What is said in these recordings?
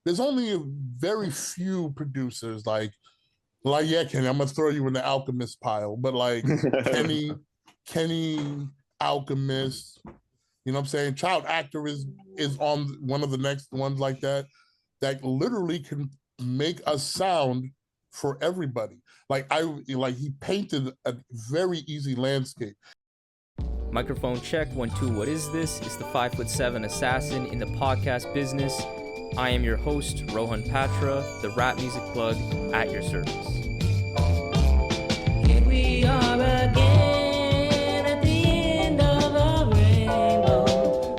there's only a very few producers like yeah, Kenny, I'm gonna throw you in the Alchemist pile, but like Kenny Alchemist, you know what I'm saying? Child Actor is on one of the next ones like that literally can make a sound for everybody. Like he painted a very easy landscape. Microphone check, 1, 2, what is this? It's the 5'7" assassin in the podcast business. I am your host, Rohan Patra, the rap music plug at your service. Here we are again at the end of a rainbow.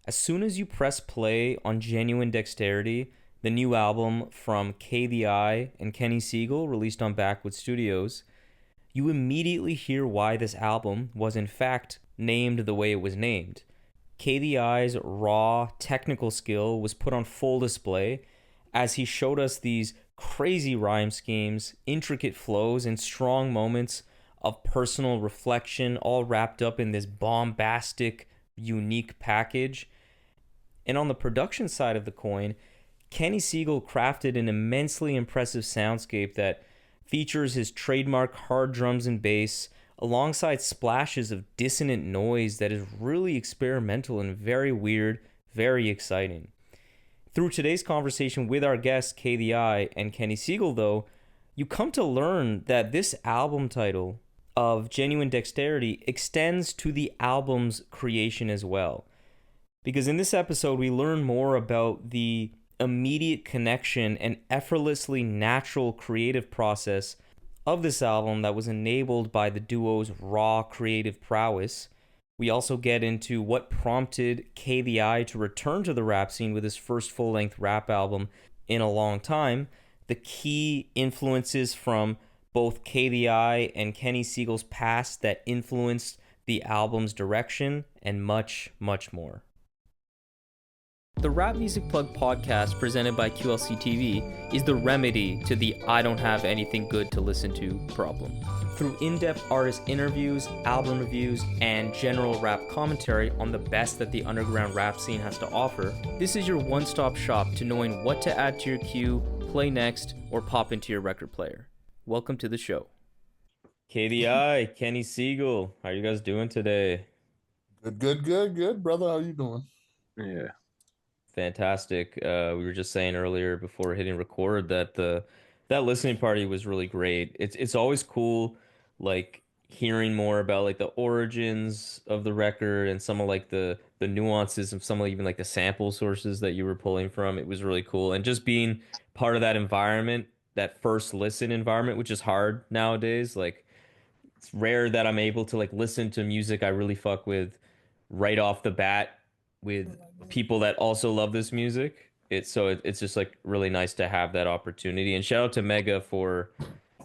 As soon as you press play on Genuine Dexterity, the new album from KDI and Kenny Segal released on Backwoodz Studioz, you immediately hear why this album was in fact named the way it was named. KDI's raw technical skill was put on full display as he showed us these crazy rhyme schemes, intricate flows, and strong moments of personal reflection, all wrapped up in this bombastic, unique package. And on the production side of the coin, Kenny Segal crafted an immensely impressive soundscape that features his trademark hard drums and bass alongside splashes of dissonant noise that is really experimental and very weird, very exciting. Through today's conversation with our guests KDI and Kenny Segal, though, you come to learn that this album title of Genuine Dexterity extends to the album's creation as well. Because in this episode, we learn more about the immediate connection and effortlessly natural creative process of this album that was enabled by the duo's raw creative prowess. We also get into what prompted KDI to return to the rap scene with his first full-length rap album in a long time, the key influences from both KDI and Kenny Segal's past that influenced the album's direction, and much, much more. The Rap Music Plug podcast presented by QLC TV is the remedy to the I don't have anything good to listen to problem. Through in-depth artist interviews, album reviews, and general rap commentary on the best that the underground rap scene has to offer, this is your one-stop shop to knowing what to add to your queue, play next, or pop into your record player. Welcome to the show. KDI, Kenny Segal, how are you guys doing today? Good, brother. How you doing? Yeah. Fantastic. We were just saying earlier before hitting record that that listening party was really great. It's always cool, like hearing more about like the origins of the record and some of like the nuances of some of even like the sample sources that you were pulling from. It was really cool, and just being part of that environment, that first listen environment, which is hard nowadays. Like it's rare that I'm able to like listen to music I really fuck with right off the bat with people that also love this music. It's just like really nice to have that opportunity. And shout out to Mega for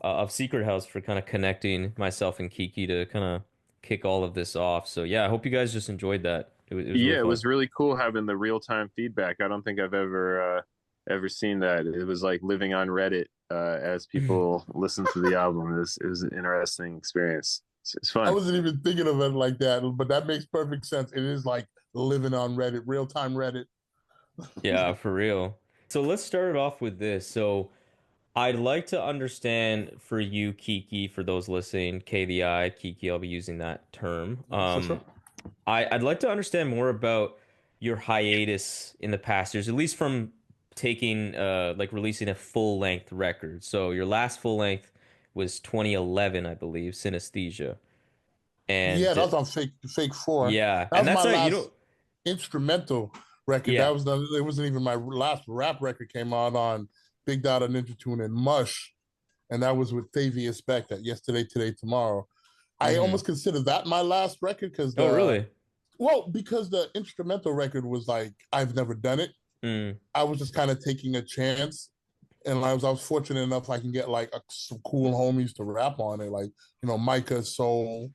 of Secret House for kind of connecting myself and Kiki to kind of kick all of this off. So yeah, I hope you guys just enjoyed that. It was really Yeah, it fun. was really cool having the real-time feedback. I don't think I've ever seen that. It was like living on Reddit as people listen to the album. It was an interesting experience. It's fun. I wasn't even thinking of it like that, but that makes perfect sense. It is like living on Reddit, real-time Reddit. Yeah, for real. So let's start it off with this. So I'd like to understand for you, Kiki, for those listening, KDI, Kiki, I'll be using that term. Sure. I'd like to understand more about your hiatus in the past years, at least from taking, like releasing a full-length record. So your last full-length was 2011, I believe, Synesthesia. And yeah, that was on Fake 4. Yeah, that and was that's my like, last instrumental record. Yeah. It wasn't even my last rap record. Came out on Big Data Ninja Tune and Mush, and that was with Favius Beck. That Yesterday, Today, Tomorrow. I almost consider that my last record because really? Well, because the instrumental record was like I've never done it. I was just kind of taking a chance, and I was fortunate enough I can get like some cool homies to rap on it, like Micah Soul.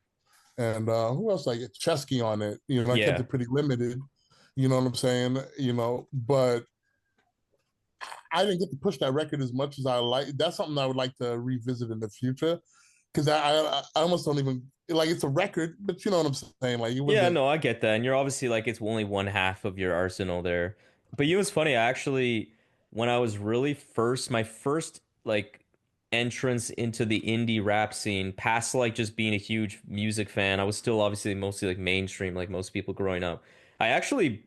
And who else? Like Chesky on it. I kept it pretty limited. You know what I'm saying? But I didn't get to push that record as much as I like. That's something I would like to revisit in the future, because I almost don't even. like it's a record, but you know what I'm saying. Like it Yeah, wasn't. no, I get that. And you're obviously like it's only one half of your arsenal there. But you know what's funny? I actually, when I was really my first like entrance into the indie rap scene, past like just being a huge music fan, I was still obviously mostly like mainstream, like most people growing up. I actually,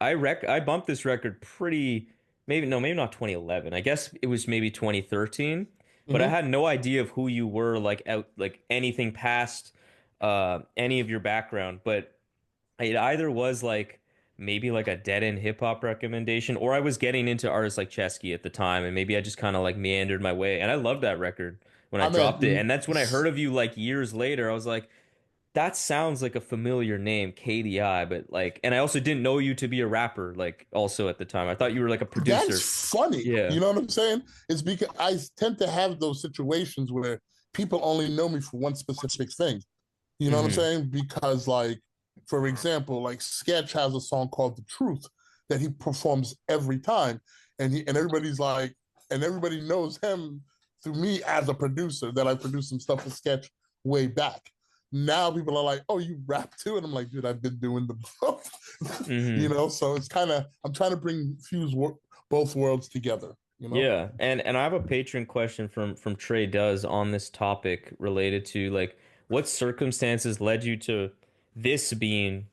I bumped this record pretty, maybe no, maybe not 2011. I guess it was maybe 2013. But I Mhm. had no idea of who you were, like out, like anything past any of your background, but it either was like maybe like a dead end hip hop recommendation, or I was getting into artists like Chesky at the time, and maybe I just kind of like meandered my way. And I loved that record when I I dropped it. mean, And that's when I heard of you like years later. I was like, that sounds like a familiar name, KDI, but like, and I also didn't know you to be a rapper, like also at the time. I thought you were like a producer. that's funny. Yeah. You know what I'm saying? It's because I tend to have those situations where people only know me for one specific thing. You know what I'm Hmm. saying? Because, like, for example, like Sketch has a song called "The Truth" that he performs every time, and everybody's like, and everybody knows him through me as a producer that I produced some stuff for Sketch way back. Now people are like, "Oh, you rap too?" And I'm like, "Dude, I've been doing the both." You Hmm. know, so it's kind of I'm trying to both worlds together. You know. Yeah, and I have a patron question from TreDoes on this topic related to like what circumstances led you to this being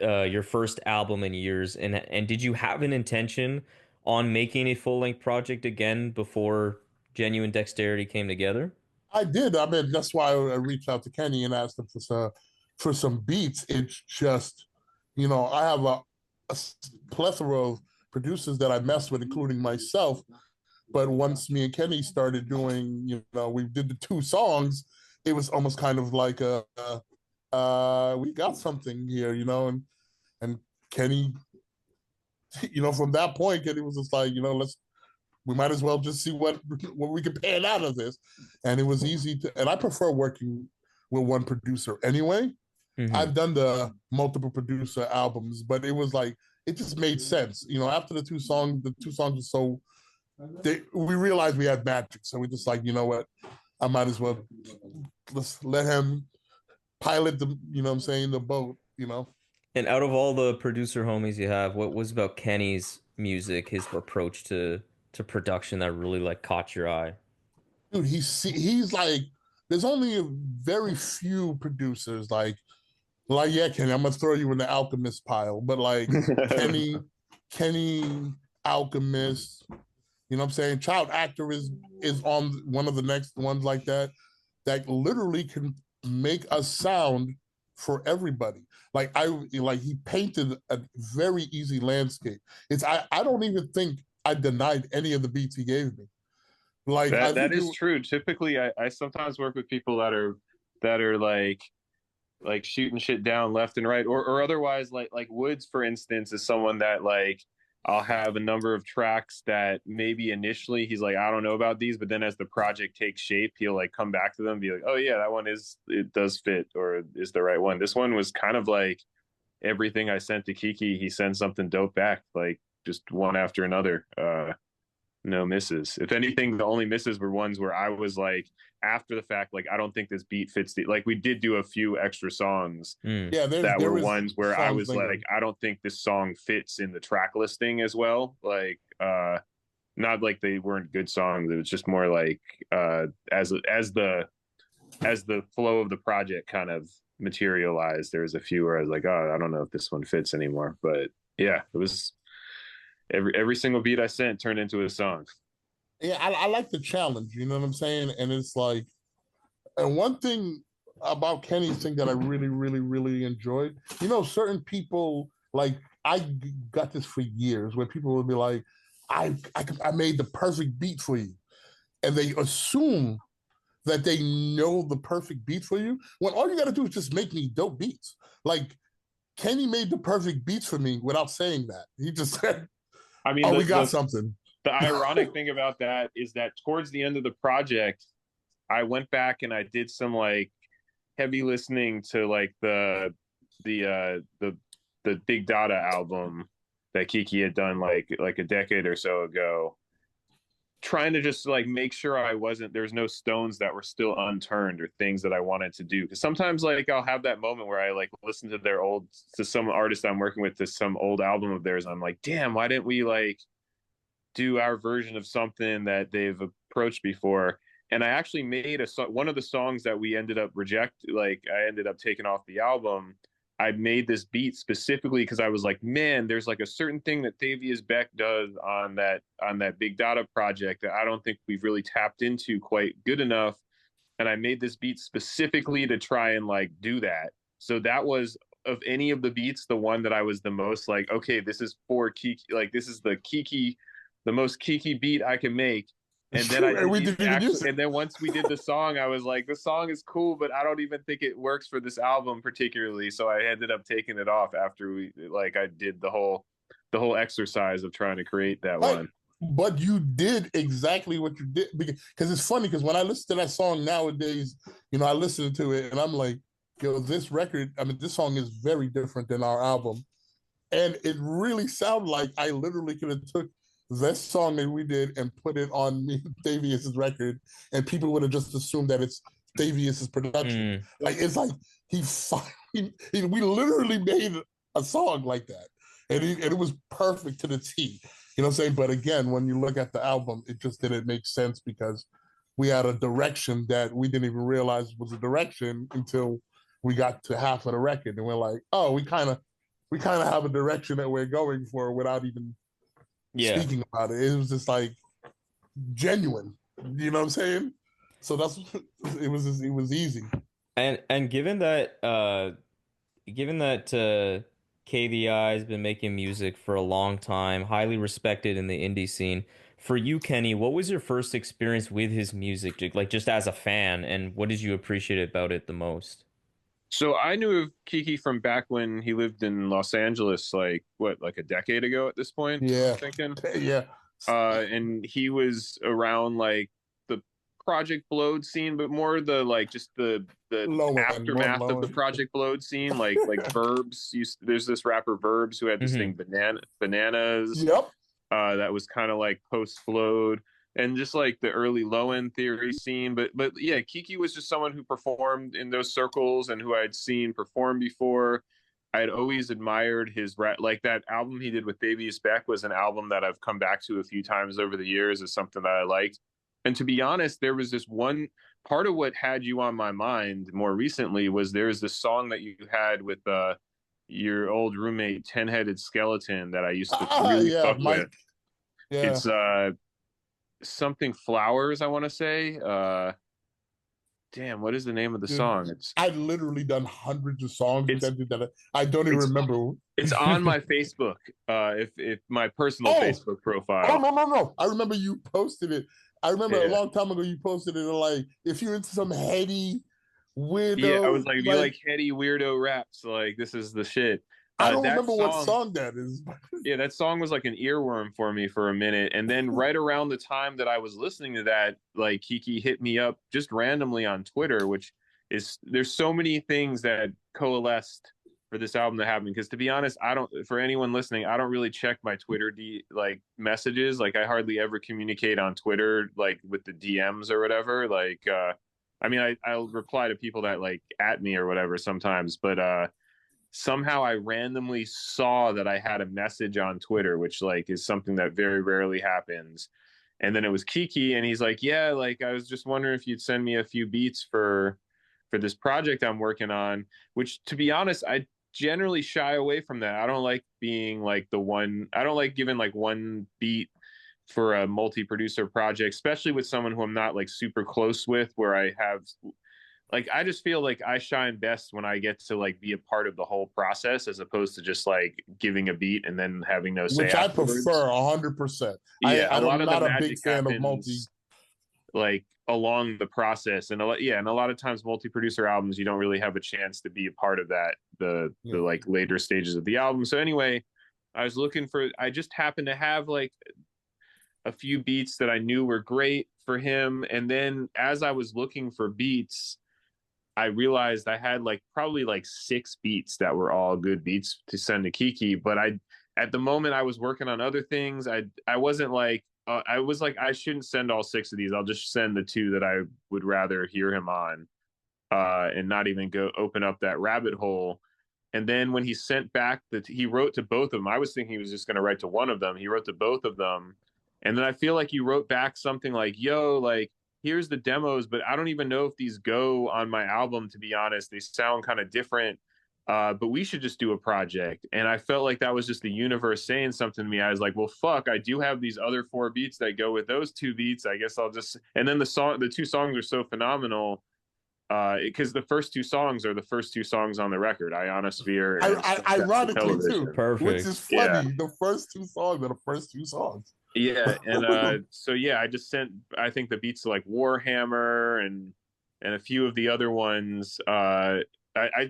your first album in years, and did you have an intention on making a full-length project again before Genuine Dexterity came together? I did. I mean, that's why I reached out to Kenny and asked him for some beats. It's just, I have a plethora of producers that I mess with, including myself. But once me and Kenny started doing, we did the two songs, it was almost kind of like we got something here, and Kenny, from that point, Kenny was just like, we might as well just see what we can pan out of this. And it was easy to, and I prefer working with one producer anyway. Hmm. I've done the multiple producer albums, but it was like it just made sense. After the two songs were so we realized we had magic. So we just like, you know what? I might as well let's let him pilot the, what I'm saying, the boat. And out of all the producer homies you have, what was about Kenny's music, his approach to production that really like caught your eye? Dude, he's like, there's only a very few producers like, yeah, Kenny, I'm gonna throw you in the Alchemist pile, but like Kenny, Alchemist, you know what I'm saying? Child Actor is on one of the next ones like that literally can make a sound for everybody. Like he painted a very easy landscape. I don't even think I denied any of the beats he gave me. Like I That think is true. Typically, I sometimes work with people that are like shooting shit down left and right, or otherwise like Woods, for instance, is someone that like I'll have a number of tracks that maybe initially he's like, I don't know about these, but then as the project takes shape, he'll like come back to them and be like, oh yeah, that one it does fit or is the right one. This one was kind of like everything I sent to Kiki, he sends something dope back, like just one after another. No misses. If anything, the only misses were ones where I was like, after the fact, like I don't think this beat fits like we did do a few extra songs Mm. yeah, that there were is ones where I songs was like, I don't think this song fits in the track listing as well. Like not like they weren't good songs. It was just more like as the flow of the project kind of materialized, there was a few where I was like, oh, I don't know if this one fits anymore. But yeah, it was every single beat I sent turned into a song. Yeah, I like the challenge, you know what I'm saying? And it's like, and one thing about Kenny's thing that I really, really, really enjoyed, certain people, like, I got this for years where people would be like, I made the perfect beat for you. And they assume that they know the perfect beat for you when all you got to do is just make me dope beats. Like, Kenny made the perfect beats for me without saying that. He just said, I mean, oh, we got something. the ironic thing about that is that towards the end of the project, I went back and I did some like heavy listening to like the Big Data album that Kiki had done like a decade or so ago. trying to just like make sure there's no stones that were still unturned or things that I wanted to do. Because sometimes like I'll have that moment where I like listen to some artist I'm working with, to some old album of theirs. And I'm like, damn, why didn't we like do our version of something that they've approached before? And I actually made one of the songs that we ended up I ended up taking off the album. I made this beat specifically because I was like, man, there's like a certain thing that Thavius Beck does on that Big Data project that I don't think we've really tapped into quite good enough. And I made this beat specifically to try and like do that. So that was, of any of the beats, the one that I was the most like, okay, this is for Kiki, like this is the most Kiki beat I can make. And then and then once we did the song, I was like, the song is cool, but I don't even think it works for this album particularly. So I ended up taking it off after I did the whole exercise of trying to create that one. But you did exactly what you did, because it's funny, because when I listen to that song nowadays, you know, I listen to it and I'm like, yo, this song is very different than our album. And it really sounded like I literally could have took this song that we did and put it on Thavius's record, and people would have just assumed that it's Thavius's production. Like, it's like we literally made a song like that, and it was perfect to the T. You know what I'm saying? But again, when you look at the album, it just didn't make sense because we had a direction that we didn't even realize was a direction until we got to half of the record, and we're like, oh, we kind of have a direction that we're going for without even speaking about it. It was just like genuine, you know what I'm saying? So it was easy. And given that KVI has been making music for a long time, highly respected in the indie scene, for you, Kenny, what was your first experience with his music, like just as a fan, and what did you appreciate about it the most? So I knew of Kiki from back when he lived in Los Angeles, like a decade ago at this point. Yeah. I'm thinking. Yeah. And he was around like the Project Blowed scene, but more the like just the aftermath of the Project Blowed scene, like Verbs. There's this rapper Verbs who had this thing Bananas. Yep. That was kind of like post Flowed. And just like the early low end theory scene, but yeah, Kiki was just someone who performed in those circles and who I'd seen perform before. I had always admired his like that album he did with Thavius Beck was an album that I've come back to a few times over the years as something that I liked. And to be honest, there was this one part of what had you on my mind more recently was there's this song that you had with your old roommate 10-Headed Skeleton that I used to really fuck with. Yeah. It's something Flowers, I want to say. Damn, what is the name of the song? I've literally done hundreds of songs that I don't even remember. It's on my Facebook, if my personal Facebook profile. Oh no! I remember you posted it. I remember a long time ago you posted it. Like, if you're into some heady weirdo, yeah, I was like, if you like heady weirdo raps, like this is the shit. I don't remember what song that is. Yeah, that song was like an earworm for me for a minute. And then right around the time that I was listening to that, like Kiki hit me up just randomly on Twitter, which is, there's so many things that coalesced for this album to happen. Because to be honest, for anyone listening, I don't really check my Twitter messages. Like I hardly ever communicate on Twitter, like with the DMs or whatever. Like, I mean, I'll reply to people that like at me or whatever sometimes, but somehow I randomly saw that I had a message on Twitter, which like is something that very rarely happens. And then it was Kiki, and he's like, yeah, like I was just wondering if you'd send me a few beats for this project I'm working on, which to be honest, I generally shy away from that. I don't like being like I don't like giving like one beat for a multi-producer project, especially with someone who I'm not like super close with, where I have like, I just feel like I shine best when I get to like be a part of the whole process, as opposed to just like giving a beat and then having no say. Which afterwards. I prefer 100%. Yeah, I'm not a big fan of multi. Like along the process, and a lot of times multi-producer albums, you don't really have a chance to be a part of that, the like later stages of the album. So anyway, I just happened to have like a few beats that I knew were great for him, and then as I was looking for beats, I realized I had like probably like 6 beats that were all good beats to send to Kiki. But at the moment I was working on other things. I wasn't like, I was like, I shouldn't send all 6 of these. I'll just send the 2 that I would rather hear him on, and not even go open up that rabbit hole. And then when he sent back he wrote to both of them. I was thinking he was just going to write to one of them. He wrote to both of them. And then I feel like he wrote back something like, yo, like, here's the demos, but I don't even know if these go on my album, to be honest. They sound kind of different, but we should just do a project. And I felt like that was just the universe saying something to me. I was like, well, fuck, I do have these other 4 beats that go with those 2 beats. I guess I'll just, and then the 2 songs are so phenomenal. Because the first 2 songs are the first 2 songs on the record, Ionosphere and ironically too, Perfect. which is funny. Yeah. The first 2 songs are the first 2 songs. Yeah, and so yeah, I just sent, I think, the beats to like Warhammer and a few of the other ones. I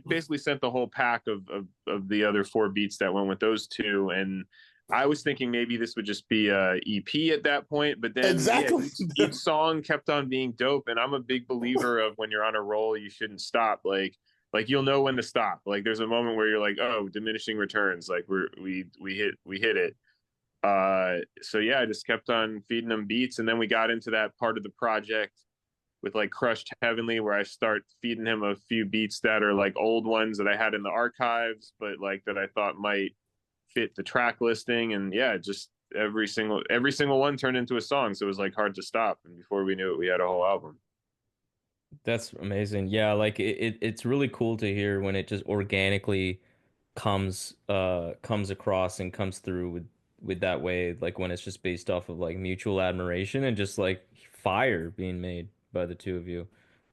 basically sent the whole pack of the other 4 beats that went with those 2, and I was thinking maybe this would just be a EP at that point, but then exactly. Each song kept on being dope, and I'm a big believer of when you're on a roll, you shouldn't stop. Like you'll know when to stop. Like there's a moment where you're like, oh, diminishing returns. Like we hit it. So yeah, I just kept on feeding them beats, and then we got into that part of the project with like Crushed Heavenly, where I start feeding him a few beats that are like old ones that I had in the archives, but like that I thought might fit the track listing. And yeah, just every single one turned into a song, so it was like hard to stop, and before we knew it, we had a whole album. That's amazing. Yeah, like it's really cool to hear when it just organically comes across and comes through with that way, like when it's just based off of like mutual admiration and just like fire being made by the 2 of you.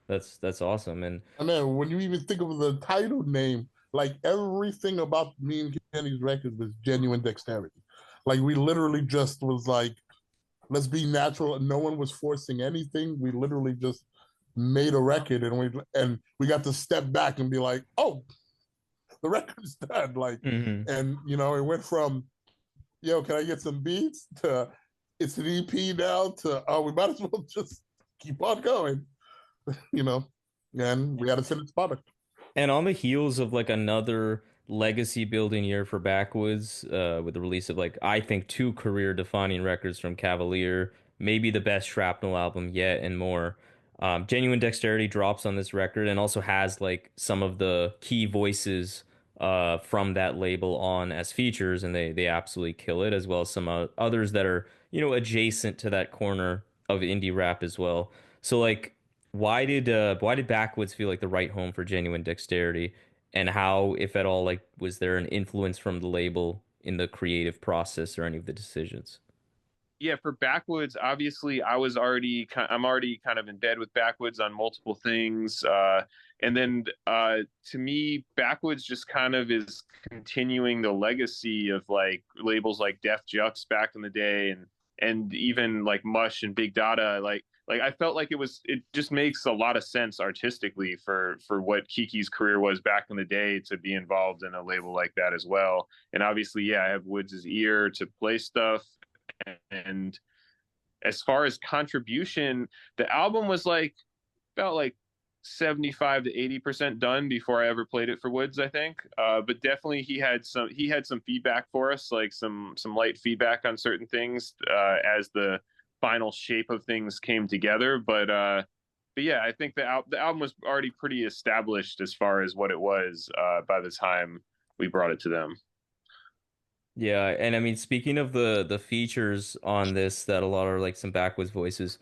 That's awesome. And then when you even think of the title name, like everything about me and Kenny's record was Genuine Dexterity. Like we literally just was like, let's be natural. No one was forcing anything. We literally just made a record, and we got to step back and be like, oh, the record's done. Like, and you know, it went from, yo, can I get some beats, to it's an EP now, to we might as well just keep on going, you know, and we had a finished product. And on the heels of like another legacy building year for Backwoodz, with the release of like, I think 2 career defining records from Cavalier, maybe the best Shrapnel album yet, and more. Genuine Dexterity drops on this record and also has like some of the key voices from that label on as features, and they absolutely kill it, as well as some others that are, you know, adjacent to that corner of indie rap as well. So like, why did Backwoodz feel like the right home for Genuine Dexterity, and how, if at all, like, was there an influence from the label in the creative process or any of the decisions? Yeah, for Backwoodz, obviously I'm already kind of in bed with Backwoodz on multiple things. And then to me, Backwoodz just kind of is continuing the legacy of like labels like Def Jux back in the day, and even like Mush and Big Dada. Like I felt like it just makes a lot of sense artistically for what Kiki's career was back in the day, to be involved in a label like that as well. And obviously, yeah, I have Woods' ear to play stuff. And as far as contribution, the album was like about like 75 to 80% done before I ever played it for Woods, I think. But definitely he had some feedback for us, like some light feedback on certain things as the final shape of things came together. But yeah, I think the album was already pretty established as far as what it was by the time we brought it to them. Yeah, and I mean, speaking of the features on this, that a lot are like some Backwoodz voices,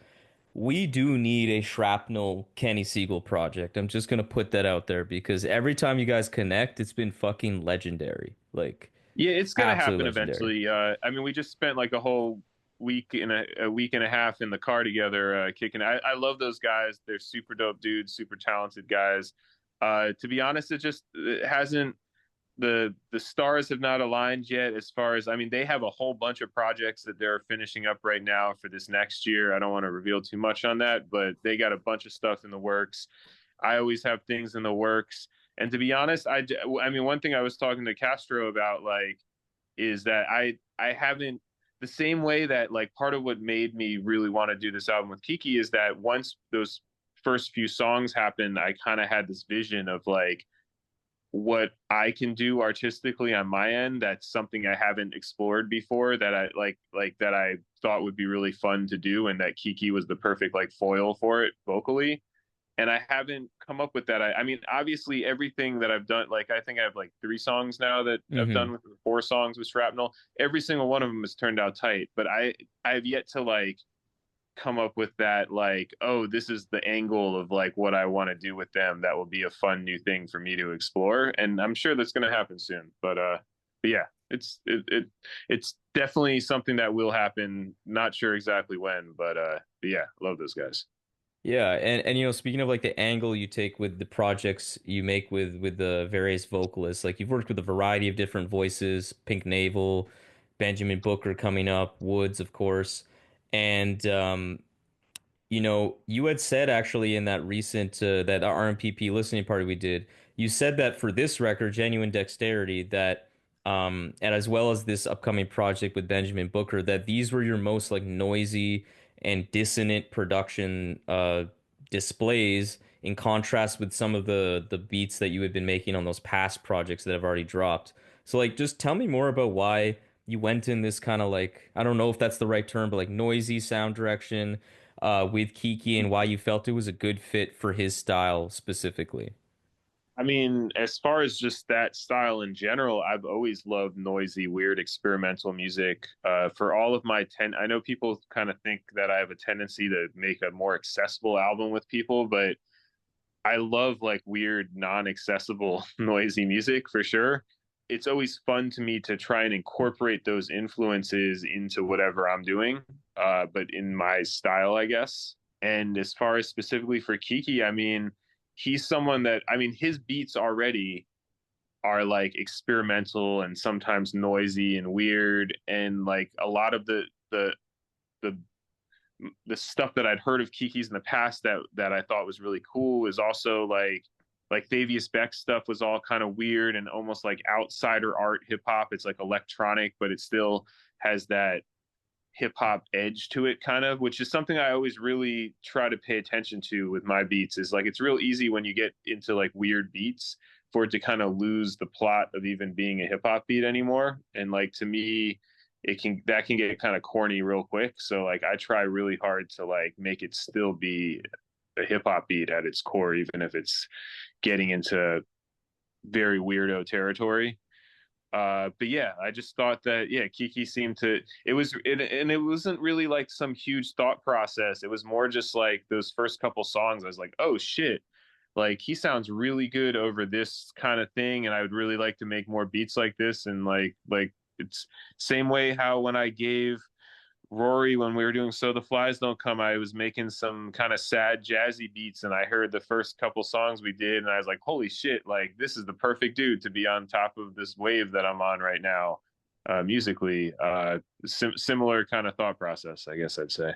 we do need a Shrapnel Kenny Segal project. I'm just gonna put that out there, because every time you guys connect, it's been fucking legendary. Like, yeah, it's gonna happen legendary. eventually. I mean, we just spent like a whole week and a week and a half in the car together, kicking. I love those guys. They're super dope dudes, super talented guys. To be honest, it hasn't. The stars have not aligned yet, as far as, I mean, they have a whole bunch of projects that they're finishing up right now for this next year. I don't want to reveal too much on that, but they got a bunch of stuff in the works. I always have things in the works. And to be honest, I mean, one thing I was talking to Castro about, like, is that I haven't, the same way that, like, part of what made me really want to do this album with Kiki is that once those first few songs happened, I kind of had this vision of like, what I can do artistically on my end. That's something I haven't explored before, that I like that I thought would be really fun to do, and that Kiki was the perfect like foil for it vocally. And I haven't come up with that. I mean, obviously everything that I've done, like I think I have like 3 songs now that I've done with 4 songs with Shrapnel. Every single one of them has turned out tight, but I've yet to like come up with that, like, oh, this is the angle of like what I want to do with them. That will be a fun new thing for me to explore. And I'm sure that's going to happen soon. But yeah, it's definitely something that will happen. Not sure exactly when, but yeah, love those guys. Yeah, and you know, speaking of like the angle you take with the projects you make with the various vocalists, like you've worked with a variety of different voices, Pink Navel, Benjamin Booker coming up, Woods, of course. And you know, you had said actually in that recent that RMPP listening party we did, you said that for this record, Genuine Dexterity, that and as well as this upcoming project with Benjamin Booker, that these were your most like noisy and dissonant production displays in contrast with some of the beats that you had been making on those past projects that have already dropped. So like just tell me more about why you went in this kind of like, I don't know if that's the right term, but like noisy sound direction with Kiki, and why you felt it was a good fit for his style specifically. I mean, as far as just that style in general, I've always loved noisy, weird, experimental music. For all of my I know people kind of think that I have a tendency to make a more accessible album with people, but I love like weird, non-accessible, noisy music for sure. It's always fun to me to try and incorporate those influences into whatever I'm doing, but in my style, I guess. And as far as specifically for Kiki, I mean, he's someone that, I mean, his beats already are like experimental and sometimes noisy and weird, and like a lot of the the stuff that I'd heard of Kiki's in the past that I thought was really cool is also like Thavius Beck's stuff was all kind of weird and almost like outsider art hip hop. It's like electronic, but it still has that hip hop edge to it kind of, which is something I always really try to pay attention to with my beats. Is like it's real easy when you get into like weird beats for it to kind of lose the plot of even being a hip hop beat anymore. And like to me, that can get kind of corny real quick. So like I try really hard to like make it still be a hip hop beat at its core, even if it's getting into very weirdo territory. But yeah, I just thought that yeah, Kiki seemed to and it wasn't really like some huge thought process. It was more just like those first couple songs. I was like, oh shit, like he sounds really good over this kind of thing, and I would really like to make more beats like this. And like it's same way how when I gave Rory, when we were doing So the Flies Don't Come, I was making some kind of sad jazzy beats, and I heard the first couple songs we did, and I was like, holy shit, like this is the perfect dude to be on top of this wave that I'm on right now, musically. Similar kind of thought process, I guess I'd say.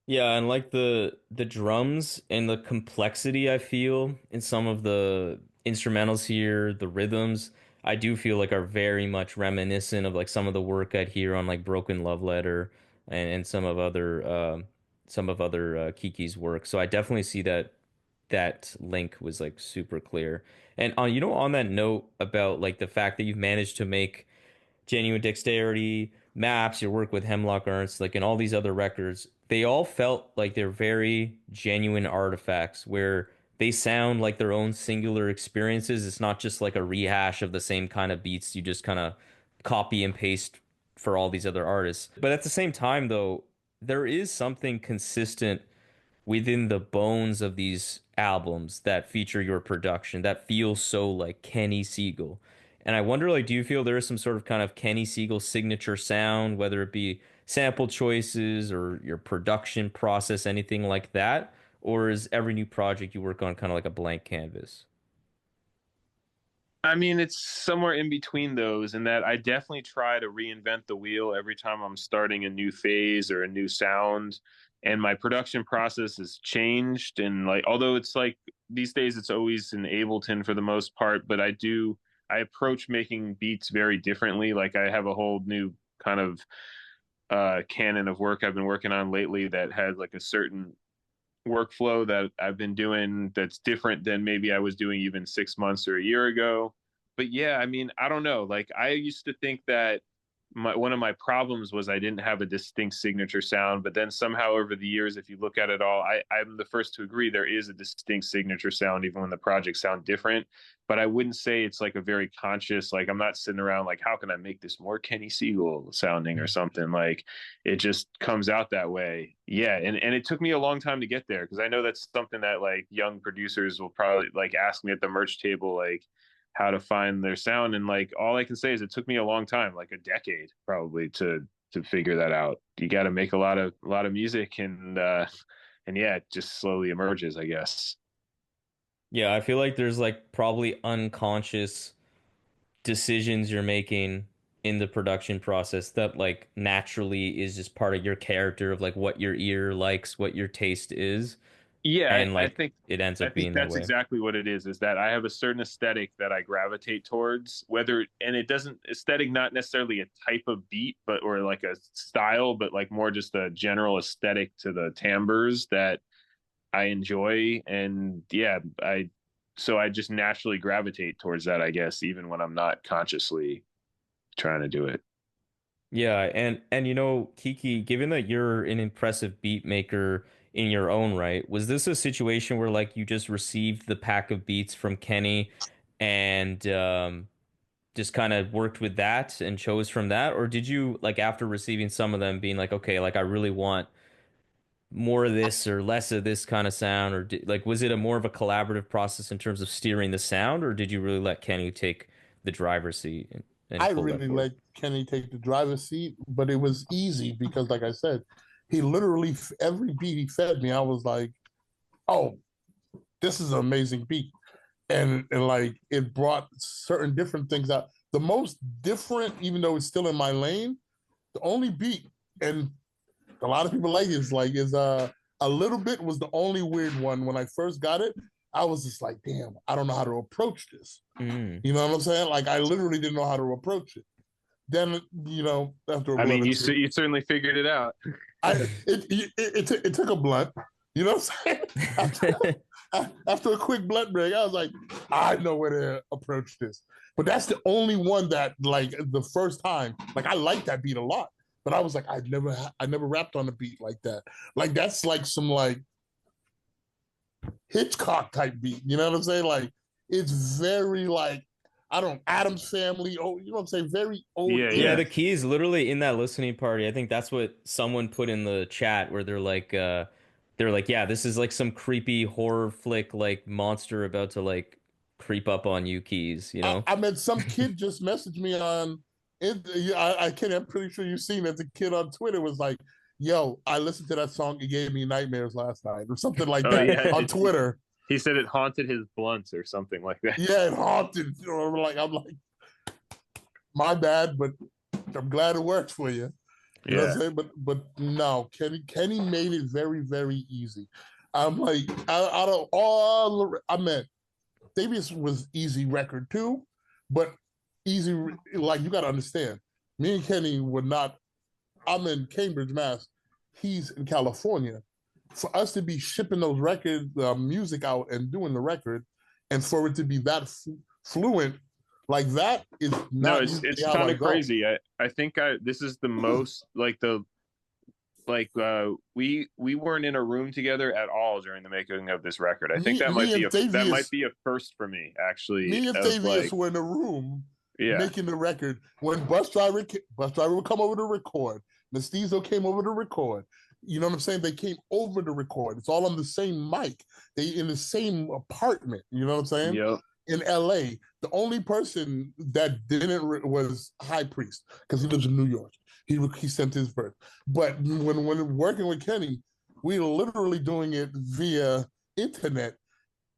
Yeah, and like the drums and the complexity I feel in some of the instrumentals here, the rhythms, I do feel like are very much reminiscent of like some of the work I'd hear on like Broken Love Letter and some of other Kiki's work. So I definitely see that that link was like super clear. And on you know on that note about like the fact that you've managed to make Genuine Dexterity, Maps, your work with Hemlock Ernst, like in all these other records, they all felt like they're very genuine artifacts where they sound like their own singular experiences. It's not just like a rehash of the same kind of beats you just kind of copy and paste for all these other artists. But at the same time, though, there is something consistent within the bones of these albums that feature your production that feels so like Kenny Segal. And I wonder, like, do you feel there is some sort of kind of Kenny Segal signature sound, whether it be sample choices or your production process, anything like that? Or is every new project you work on kind of like a blank canvas? I mean, it's somewhere in between those, in that I definitely try to reinvent the wheel every time I'm starting a new phase or a new sound. And my production process has changed. And like, although it's like these days, it's always in Ableton for the most part, but I approach making beats very differently. Like I have a whole new kind of canon of work I've been working on lately that has like a certain workflow that I've been doing that's different than maybe I was doing even 6 months or a year ago. but yeah, I mean, I don't know. Like, I used to think that one of my problems was I didn't have a distinct signature sound, but then somehow over the years, if you look at it all, I'm the first to agree there is a distinct signature sound, even when the projects sound different. But I wouldn't say it's like a very conscious, like, I'm not sitting around like, how can I make this more Kenny Segal sounding or something? Like, it just comes out that way. Yeah. And it took me a long time to get there, because I know that's something that like young producers will probably like ask me at the merch table, like, how to find their sound, and like all I can say is it took me a long time, like a decade probably, to figure that out. You got to make a lot of music, and yeah, it just slowly emerges, I guess. Yeah, I feel like there's like probably unconscious decisions you're making in the production process that like naturally is just part of your character of like what your ear likes, what your taste is, Yeah, and I like think it ends I up think being that that's way. exactly what it is that I have a certain aesthetic that I gravitate towards, whether, and it doesn't, aesthetic not necessarily a type of beat, but or like a style, but like more just a general aesthetic to the timbres that I enjoy. And yeah, I just naturally gravitate towards that, I guess, even when I'm not consciously trying to do it. Yeah, and you know, Kiki, given that you're an impressive beat maker in your own right, was this a situation where like you just received the pack of beats from Kenny and just kind of worked with that and chose from that, or did you like after receiving some of them being like, okay, like I really want more of this or less of this kind of sound, or like was it a more of a collaborative process in terms of steering the sound, or did you really let Kenny take the driver's seat and I pull that really forward? let Kenny take the driver's seat, but it was easy because, like I said, he literally every beat he fed me, I was like, "Oh, this is an amazing beat," and like it brought certain different things out. The most different, even though it's still in my lane, the only beat, and a lot of people like it, is a little bit was the only weird one. When I first got it, I was just like, "Damn, I don't know how to approach this." Mm. You know what I'm saying? Like I literally didn't know how to approach it. Then after a I blunt mean, or you two, you certainly figured it out. I it took a blunt. You know what I'm saying? After a quick blunt break, I was like, I know where to approach this. But that's the only one that like the first time, like I liked that beat a lot. But I was like, I never rapped on a beat like that. Like that's like some like Hitchcock type beat. You know what I'm saying? Like it's very like I don't Adam's Family. Oh, you know what I'm saying? Very old Yeah, Yeah, yeah. the English. key is literally in that listening party. I think that's what someone put in the chat where they're like, yeah, this is like some creepy horror flick like monster about to like creep up on you keys, you know? I mean, some kid just messaged me on it. I can't. I'm pretty sure you've seen it. The kid on Twitter was like, "Yo, I listened to that song. It gave me nightmares last night, or something like Oh that." yeah, On Twitter, he said it haunted his blunts or something like that. yeah, it haunted. Or like, I'm like, my bad, but I'm glad it works for you. You know what Yeah. I'm saying? But no, Kenny made it very very easy. I'm like, out of all, I mean, Davies was easy record too, but easy like you got to understand. Me and Kenny were not. I'm in Cambridge, Mass. He's in California. For us to be shipping those record music out and doing the record, and for it to be that fluent, like that is No, not usually it's how kind I of go. crazy. I think this is the most like the like we weren't in a room together at all during the making of this record. I think Me and that might Thavius, be a first for me, actually, me and of Thavius like, were in a room yeah. making the record when bus driver would come over to record. Mestizo came over to record. You know what I'm saying? They came over to record. It's all on the same mic. They in the same apartment. You know what I'm saying? Yep. In LA, the only person that didn't was High Priest because he lives in New York. He sent his birth. But when working with Kenny, we were literally doing it via internet,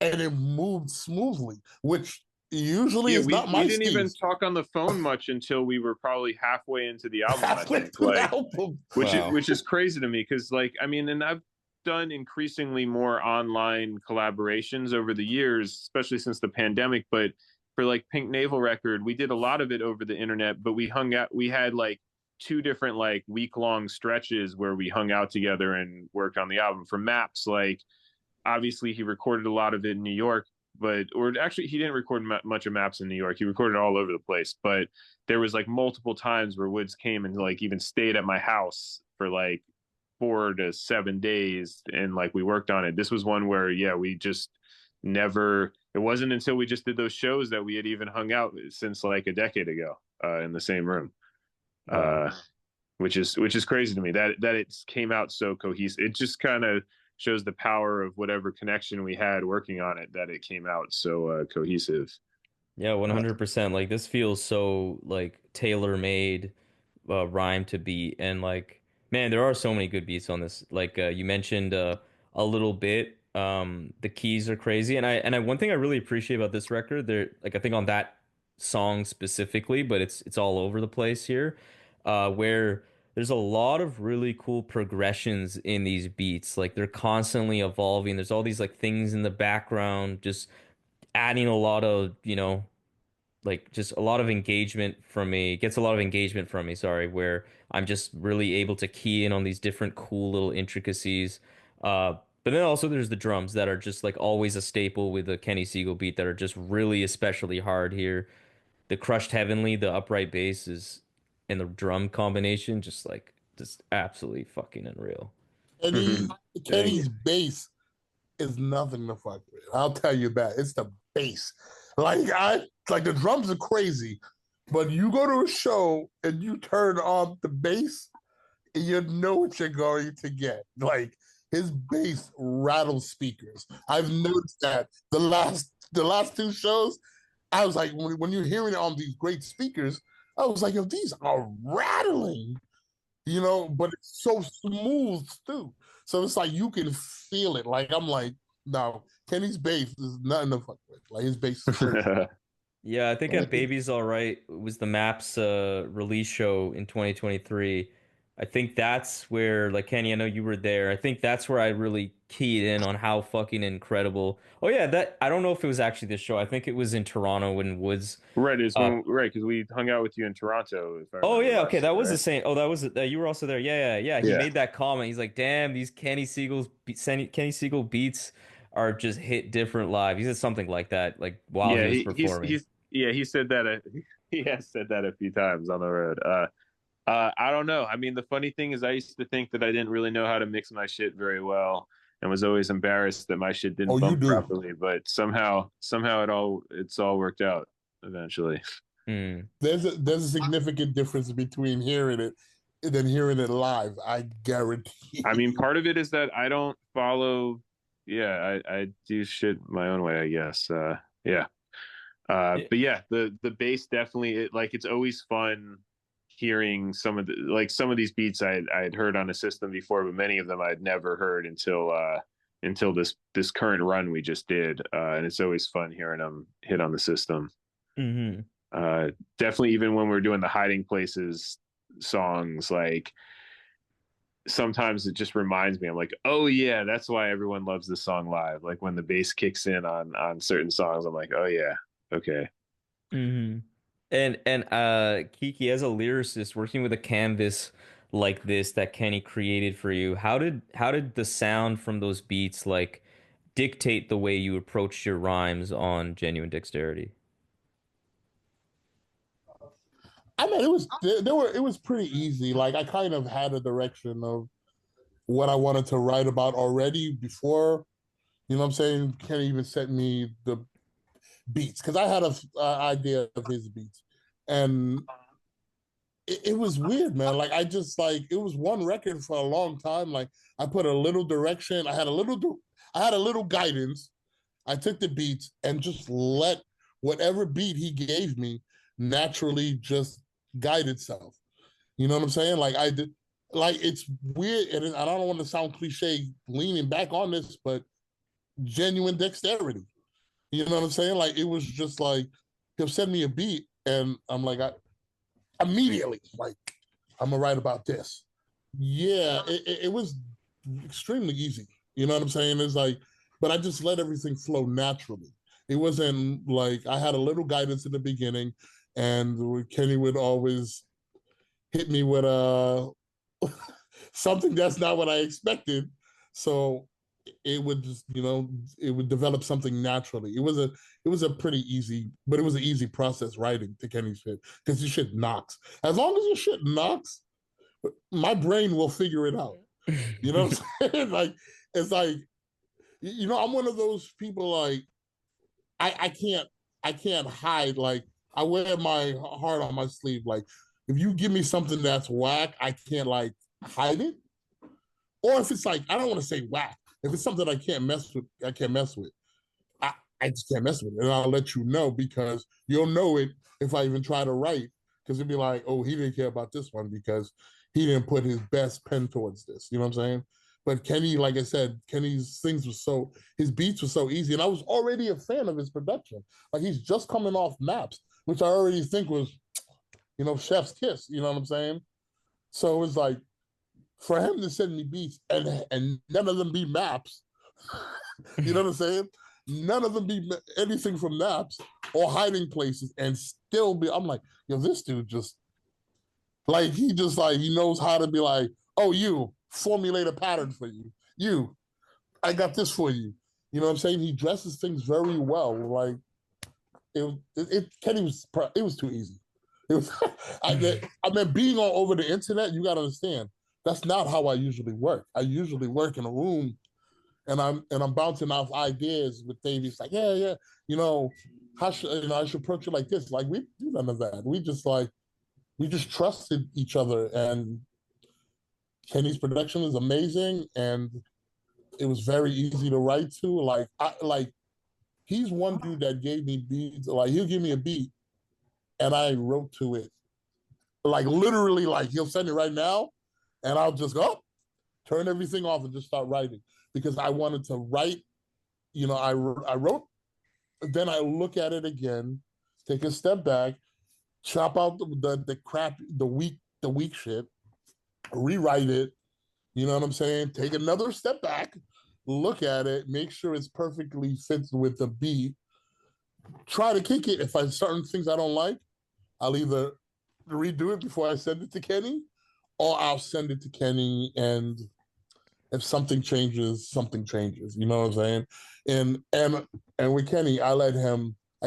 and it moved smoothly, which usually Yeah, is not we my didn't even steez. talk on the phone much until we were probably halfway into the album, I Halfway think. through the Like, album. Wow. which is crazy to me, because like, I mean, and I've done increasingly more online collaborations over the years, especially since the pandemic. But for like Pink Navel record, we did a lot of it over the internet, but we hung out, we had like two different like week-long stretches where we hung out together and worked on the album. For Maps, like obviously he recorded a lot of it in New York, or actually he didn't record much of Maps in New York. He recorded all over the place, but there was like multiple times where Woods came and like even stayed at my house for like 4 to 7 days, and like we worked on it. This was one where we just never, it wasn't until we just did those shows that we had even hung out since like a decade ago in the same room. Which is crazy to me that it came out so cohesive. It just kind of shows the power of whatever connection we had working on it, that it came out so cohesive. Yeah, 100%. Like this feels so like tailor-made, rhyme to beat, and like man, there are so many good beats on this. Like you mentioned a little bit. The keys are crazy, and I one thing I really appreciate about this record, there like I think on that song specifically, but it's all over the place here, where there's a lot of really cool progressions in these beats. Like they're constantly evolving. There's all these like things in the background, just adding a lot of, like just a lot of engagement from me. Gets a lot of engagement from me, sorry, where I'm just really able to key in on these different cool little intricacies. But then also there's the drums that are just like always a staple with a Kenny Segal beat that are just really especially hard here. The crushed heavenly, the upright bass is and the drum combination just absolutely fucking unreal. Kenny, Kenny's bass is nothing to fuck with. I'll tell you that. It's the bass. Like the drums are crazy, but you go to a show and you turn on the bass, and you know what you're going to get. Like his bass rattles speakers. I've noticed that the last 2 shows, I was like, when you're hearing it on these great speakers, I was like, yo, these are rattling, but it's so smooth too. So it's like you can feel it. Like I'm like, no, Kenny's bass is nothing to fuck with. Like his bass is crazy. Yeah, I think at Baby's All Right was the Maps release show in 2023. I think that's where, like Kenny, I know you were there. I think that's where I really keyed in on how fucking incredible. Oh yeah, that I don't know if it was actually this show. I think it was in Toronto when Woods. Right, because we hung out with you in Toronto. If I Oh yeah, okay, that was right? the same. Oh, that was you were also there. Yeah. He made that comment. He's like, "Damn, these Kenny Segal beats are just hit different live." He said something like that, like while he was performing. He said that. He has said that a few times on the road. I don't know. I mean, the funny thing is, I used to think that I didn't really know how to mix my shit very well, and was always embarrassed that my shit didn't bump properly. But somehow it's all worked out eventually. There's a significant difference between hearing it and then hearing it live. I guarantee. I mean, part of it is that I don't follow. Yeah, I do shit my own way, I guess. Yeah. But yeah, the bass definitely it's always fun hearing some of these beats I'd heard on a system before, but many of them I'd never heard until this current run we just did, and it's always fun hearing them hit on the system. Definitely, even when we're doing the Hiding Places songs, like sometimes it just reminds me, I'm like, oh yeah, that's why everyone loves this song live. Like when the bass kicks in on certain songs, I'm like, oh yeah, okay. And Kiki, as a lyricist working with a canvas like this that Kenny created for you, how did the sound from those beats like dictate the way you approached your rhymes on Genuine Dexterity? I mean, it was pretty easy. Like I kind of had a direction of what I wanted to write about already before, what I'm saying? Kenny even sent me the beats because I had a idea of his beats, and it was weird, man. Like I just it was one record for a long time. Like I put a little direction, I had a little guidance. I took the beats and just let whatever beat he gave me naturally just guide itself. You know what I'm saying? Like I did. Like it's weird, and I don't want to sound cliche leaning back on this, but Genuine Dexterity. You know what I'm saying? Like it was just like he'll send me a beat, and I'm like, immediately like I'm gonna write about this. Yeah, it was extremely easy. You know what I'm saying? It's like, but I just let everything flow naturally. It wasn't like I had a little guidance in the beginning, and Kenny would always hit me with something that's not what I expected. So it would just, it would develop something naturally. It was a pretty easy, but it was an easy process writing to Kenny's shit because your shit knocks. As long as your shit knocks, my brain will figure it out. You know what I'm saying? Like, it's like, I'm one of those people, like, I can't hide. Like, I wear my heart on my sleeve. Like, if you give me something that's whack, I can't, like, hide it. Or if it's like, I don't want to say whack. If it's something I can't mess with, I can't mess with. I just can't mess with it. And I'll let you know, because you'll know it if I even try to write. Because it'd be like, oh, he didn't care about this one because he didn't put his best pen towards this. You know what I'm saying? But Kenny, like I said, Kenny's his beats were so easy. And I was already a fan of his production. Like, he's just coming off Maps, which I already think was, chef's kiss. You know what I'm saying? So it was like, for him to send me beats and none of them be Maps, you know what I'm saying? None of them be anything from Maps or Hiding Places, and still be, I'm like, this dude just, like, he knows how to be like, oh, you, formulate a pattern for you. You, I got this for you. You know what I'm saying? He dresses things very well. Like, Kenny it was too easy. It was, I mean, being all over the internet, you got to understand, that's not how I usually work. I usually work in a room and I'm bouncing off ideas with things. It's like, yeah, how should, I should approach it like this. Like, we do none of that. We just trusted each other, and Kenny's production is amazing, and it was very easy to write to. Like, he's one dude that gave me beats. Like, he'll give me a beat and I wrote to it. Like, literally, like, he'll send it right now and I'll just go, turn everything off and just start writing, because I wanted to write. I wrote, then I look at it again, take a step back, chop out the crap, the weak shit, rewrite it. You know what I'm saying? Take another step back, look at it, make sure it's perfectly fits with the beat. Try to kick it. If I certain things I don't like, I'll either redo it before I send it to Kenny, or I'll send it to Kenny, and if something changes, something changes. You know what I'm saying? And with Kenny, I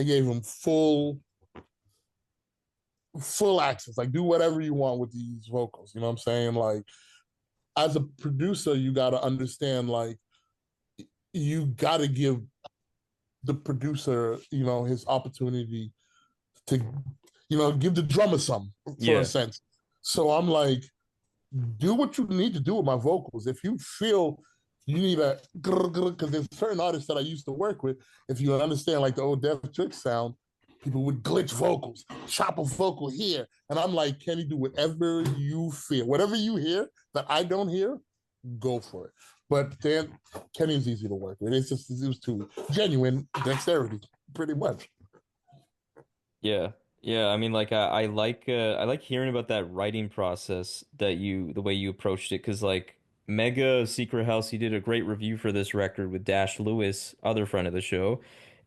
gave him full access. Like, do whatever you want with these vocals. You know what I'm saying? Like, as a producer, you got to understand, like, you got to give the producer, his opportunity to, give the drummer some, for a sense. So I'm like, do what you need to do with my vocals. If you feel you need because there's certain artists that I used to work with, if you understand, like, the old Def Trick sound, people would glitch vocals, chop a vocal here. And I'm like, Kenny, do whatever you feel. Whatever you hear that I don't hear, go for it. But then Kenny's easy to work with. It was too genuine dexterity, pretty much. Yeah. Yeah, I mean, like, I like hearing about that writing process, the way you approached it, because, like, Mega Secret House, he did a great review for this record with Dash Lewis, other friend of the show,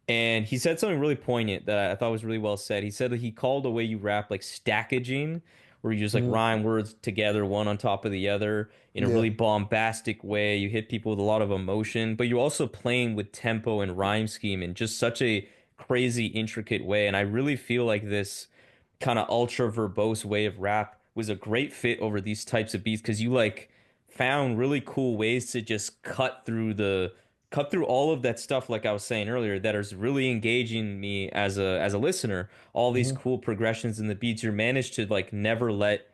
and he said something really poignant that I thought was really well said. He said that he called the way you rap, like, stackaging, where you just, like, rhyme words together, one on top of the other, in a really bombastic way. You hit people with a lot of emotion, but you're also playing with tempo and rhyme scheme in just such a crazy, intricate way. And I really feel like this kind of ultra verbose way of rap was a great fit over these types of beats, because you, like, found really cool ways to just cut through all of that stuff, like I was saying earlier, that is really engaging me as a listener. All these cool progressions in the beats, you managed to, like, never let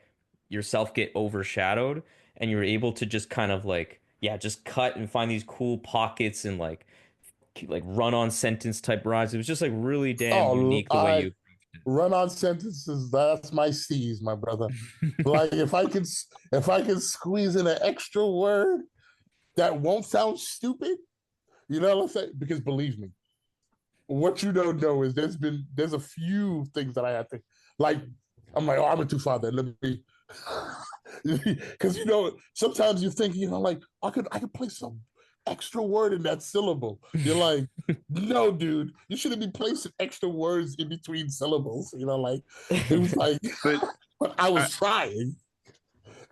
yourself get overshadowed, and you're able to just kind of, like, just cut and find these cool pockets and, like run-on sentence type rhymes. It was just, like, really damn unique the way you run-on sentences. That's my C's, my brother. Like, if I could squeeze in an extra word that won't sound stupid, let's say, because believe me, what you don't know is there's a few things that I have to, like, I'm like, oh, I went too far there. Let me, because sometimes you think, like, I could play some extra word in that syllable. You're like, no, dude, you shouldn't be placing extra words in between syllables. Like, it was like, but I was trying.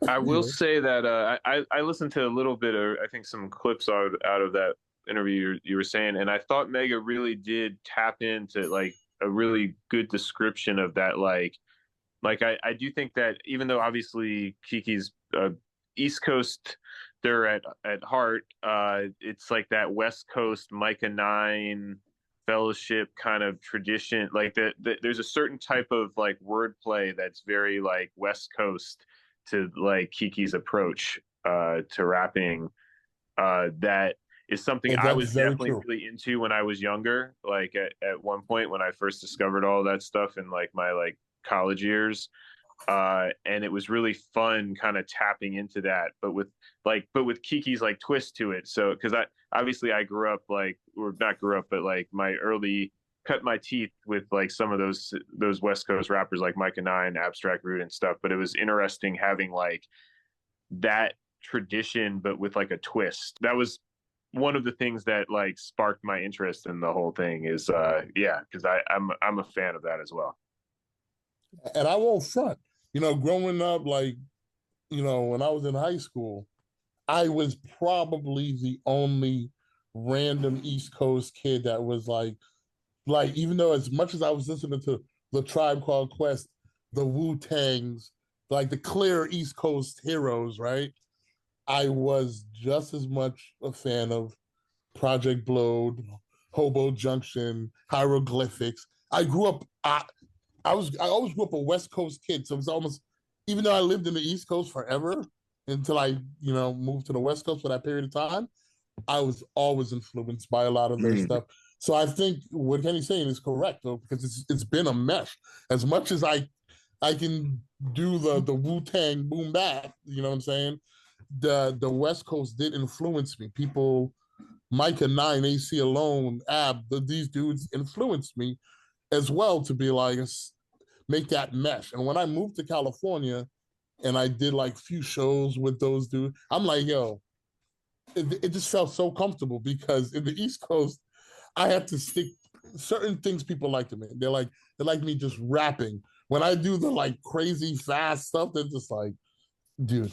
I You will know? say that I listened to a little bit of, I think, some clips out of that interview you were saying, and I thought Mega really did tap into like a really good description of that. Like I do think that even though obviously Kiki's East Coast, they're at heart, it's like that West Coast Micah 9 fellowship kind of tradition. Like there's a certain type of like wordplay that's very like West Coast to like Kiki's approach to rapping. That is something And I that's was very definitely true. really into when I was younger. Like at one point when I first discovered all that stuff in like my like college years. And it was really fun kind of tapping into that, but with Kiki's like twist to it. So because I grew up like, or not grew up, but like my early cut my teeth with like some of those West Coast rappers like Micah 9, Abstract Rude and stuff. But it was interesting having like that tradition, but with like a twist. That was one of the things that like sparked my interest in the whole thing is yeah, because I'm a fan of that as well. And I won't front. You know, growing up, like, you know, when I was in high school, I was probably the only random East Coast kid that was like even though as much as I was listening to the Tribe Called Quest, the Wu Tangs, like the clear East Coast heroes, right? I was just as much a fan of Project Blowed, Hobo Junction, Hieroglyphics. I grew up. I always grew up a West Coast kid, so it was almost even though I lived in the East Coast forever until I moved to the West Coast for that period of time. I was always influenced by a lot of their stuff. So I think what Kenny's saying is correct, though, because it's been a mesh. As much as I can do the Wu Tang boom bap, you know what I'm saying? The West Coast did influence me. People, Micah 9, AC Alone, these dudes influenced me as well to be like make that mesh. And when I moved to California and I did like few shows with those dudes, I'm like, yo, it just felt so comfortable because in the East Coast, I had to stick certain things people like to me. They like me just rapping. When I do the like crazy fast stuff, they're just like, dude.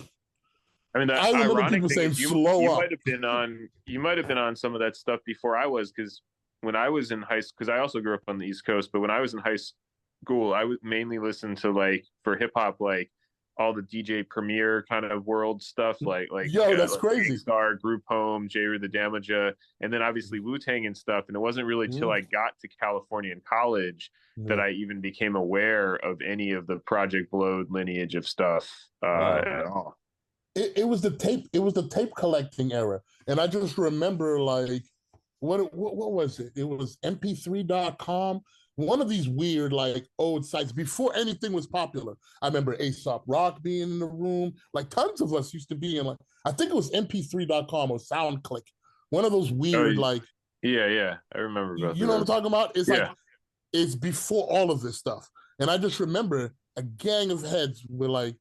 I mean, the I remember ironic people thing saying is slow you up. might have been on some of that stuff before I was, because when I was in high school, because I also grew up on the East Coast, but when I was in high school, I would mainly listen to like for hip hop, like all the DJ Premier kind of world stuff, Yo, that's like crazy. Gangstar, Group Home, J. the Damaja, and then obviously Wu Tang and stuff. And it wasn't really till I got to California in college that I even became aware of any of the Project Blowed lineage of stuff at all. It was the tape collecting era. And I just remember like what was it? It was mp3.com. One of these weird like old sites before anything was popular. I remember Aesop Rock being in the room. Like tons of us used to be in like I think it was mp3.com or SoundClick. One of those weird like yeah, I remember about you know what I'm talking about? It's like yeah. it's before all of this stuff. And I just remember a gang of heads were like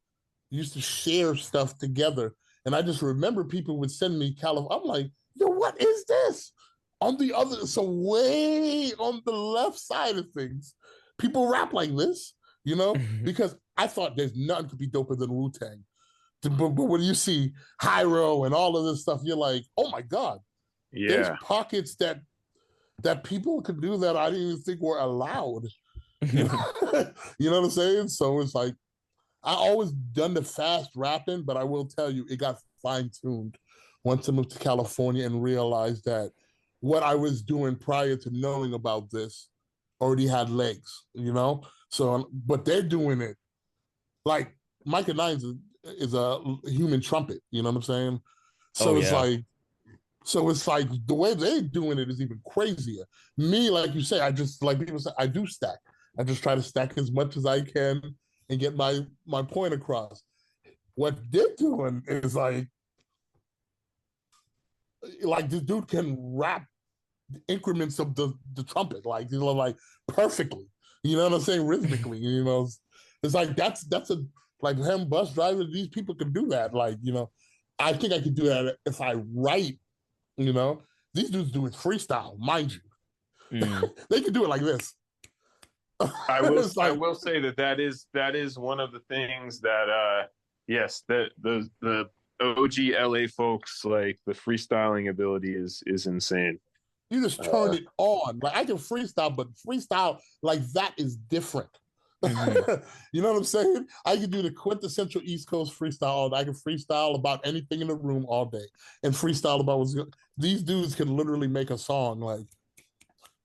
used to share stuff together. And I just remember people would send me California. I'm like, yo, what is this? On the other, so way on the left side of things, people rap like this, you know, because I thought there's nothing could be doper than Wu Tang. But when you see Hyro and all of this stuff, you're like, oh my God, there's pockets that people could do that I didn't even think were allowed. You know, you know what I'm saying? So it's like, I always done the fast rapping, but I will tell you, it got fine tuned once I moved to California and realized that what I was doing prior to knowing about this already had legs, you know? So, but they're doing it like Micah Nines is a human trumpet, you know what I'm saying? So it's like the way they're doing it is even crazier. Me, like you say, I just like people say, I do stack. I just try to stack as much as I can and get my point across. What they're doing is like this dude can rap increments of the trumpet, like like perfectly. You know what I'm saying? Rhythmically, you know. It's like that's a like him bus driver. These people can do that. Like, you know, I think I could do that if I write. You know, these dudes do it freestyle, mind you. They can do it like this. I will say that is one of the things that Yes, the OG LA folks, like the freestyling ability is insane. You just turn it on. Like I can freestyle, but freestyle like that is different. Mhm. You know what I'm saying? I can do the quintessential East Coast freestyle all day. I can freestyle about anything in the room all day and freestyle about what's good. These dudes can literally make a song like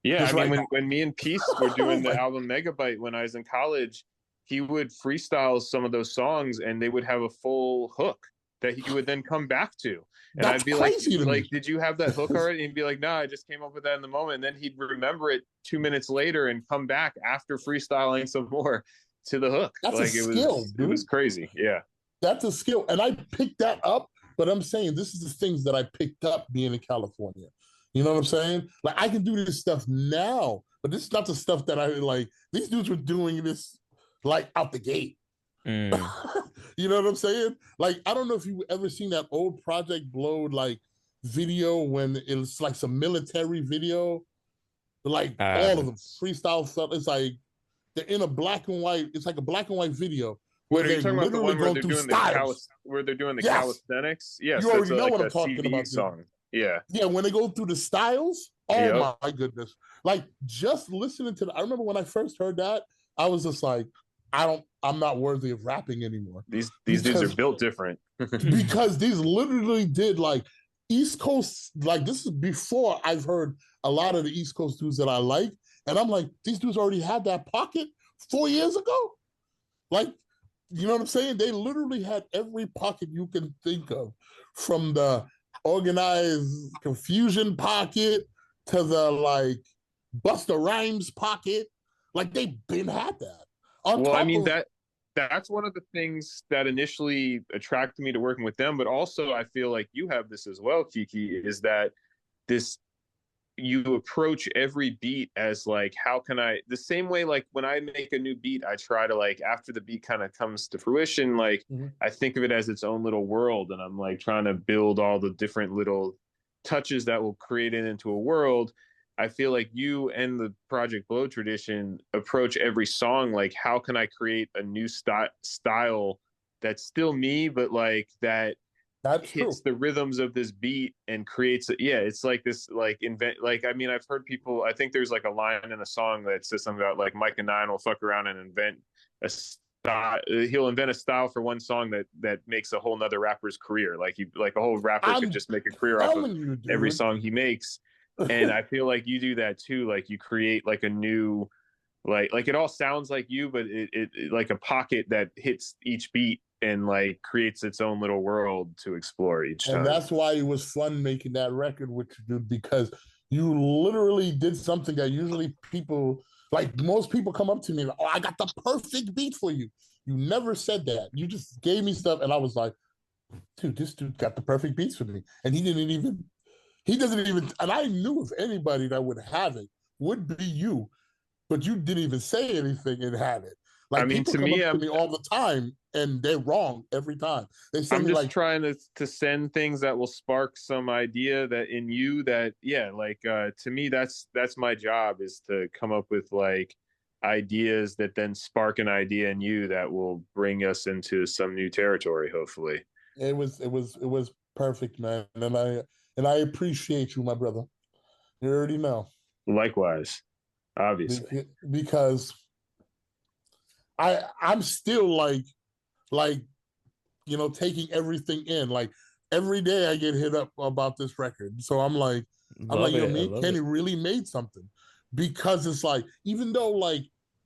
Yeah, I just mean, right when me and Peace were doing the like, album Megabyte when I was in college, he would freestyle some of those songs, and they would have a full hook that he would then come back to. And that's I'd be crazy to me. did you have that hook already? And he'd be like, no, I just came up with that in the moment. And then he'd remember it 2 minutes later and come back after freestyling some more to the hook. That's like a skill, dude. It was crazy. Yeah. That's a skill. And I picked that up, but I'm saying this is the things that I picked up being in California. You know what I'm saying? Like I can do this stuff now, but this is not the stuff that I like. These dudes were doing this like out the gate. Mm. You know what I'm saying? Like, I don't know if you ever seen that old Project Blowed like video when it's like some military video, like all of them freestyle stuff. It's like they're in a black and white. It's like a black and white video where Wait, are you they're talking about the literally one where going they're through doing styles. where they're doing the Yes. calisthenics? Yes, You already know like what I'm a talking CD about. song. Yeah. Yeah, when they go through the styles, oh Yep. my goodness. Like just listening to I remember when I first heard that, I was just like, I'm not worthy of rapping anymore. These dudes are built different. Because these literally did like East Coast, like this is before I've heard a lot of the East Coast dudes that I like. And I'm like, these dudes already had that pocket 4 years ago. Like, you know what I'm saying? They literally had every pocket you can think of, from the organized confusion pocket to the like Busta Rhymes pocket. Like they been had that. Well, I mean that's one of the things that initially attracted me to working with them, but also I feel like you have this as well, Kiki, is that this you approach every beat as like, how can I, the same way like when I make a new beat, I try to like after the beat kind of comes to fruition, like I think of it as its own little world, and I'm like trying to build all the different little touches that will create it into a world. I feel like you and the Project Blow tradition approach every song like, how can I create a new style that's still me, but like that hits the rhythms of this beat and creates it. Yeah, it's like this like invent, like I mean I've heard people, I think there's like a line in a song that says something about like Mike and Nine will fuck around and invent a style. He'll invent a style for one song that makes a whole nother rapper's career. Like a whole rapper could just make a career off of every song he makes. And I feel like you do that too. Like you create like a new, like it all sounds like you, but it like a pocket that hits each beat and like creates its own little world to explore each time. And that's why it was fun making that record with you, because you literally did something that usually people, like most people come up to me like, oh, I got the perfect beat for you. You never said that. You just gave me stuff and I was like, dude, this dude got the perfect beats for me. And he doesn't even, and I knew if anybody that would have it would be you, but you didn't even say anything and had it. Like I mean, people come up to me all the time and they're wrong every time. They send I'm me just like, trying to send things that will spark some idea that in you that, yeah, like to me, that's my job, is to come up with like ideas that then spark an idea in you that will bring us into some new territory, hopefully. It was perfect, man. And I appreciate you, my brother. You already know. Likewise, obviously. Because I'm still like, you know, taking everything in. Like every day I get hit up about this record. So I'm like, yo, me and Kenny really made something. Because it's like, even though like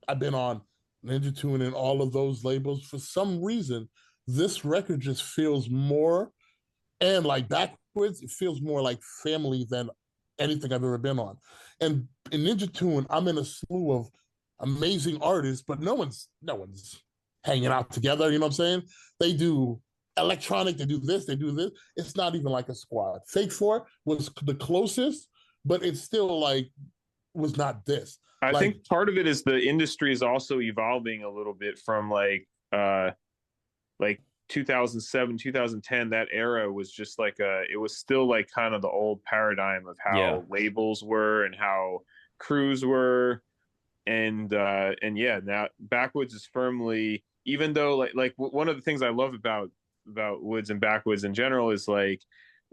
I've been on Ninja Tune and all of those labels, for some reason, this record just feels more, and like Backwoodz, it feels more like family than anything I've ever been on. And in Ninja Tune, I'm in a slew of amazing artists, but no one's hanging out together. You know what I'm saying? They do electronic, they do this. It's not even like a squad. Fake Four was the closest, but it's still like was not this. I think part of it is the industry is also evolving a little bit from like 2007, 2010, that era was just like it was still like kind of the old paradigm of how labels were and how crews were. And yeah, now Backwoodz is firmly even though one of the things I love about Woods and Backwoodz in general is like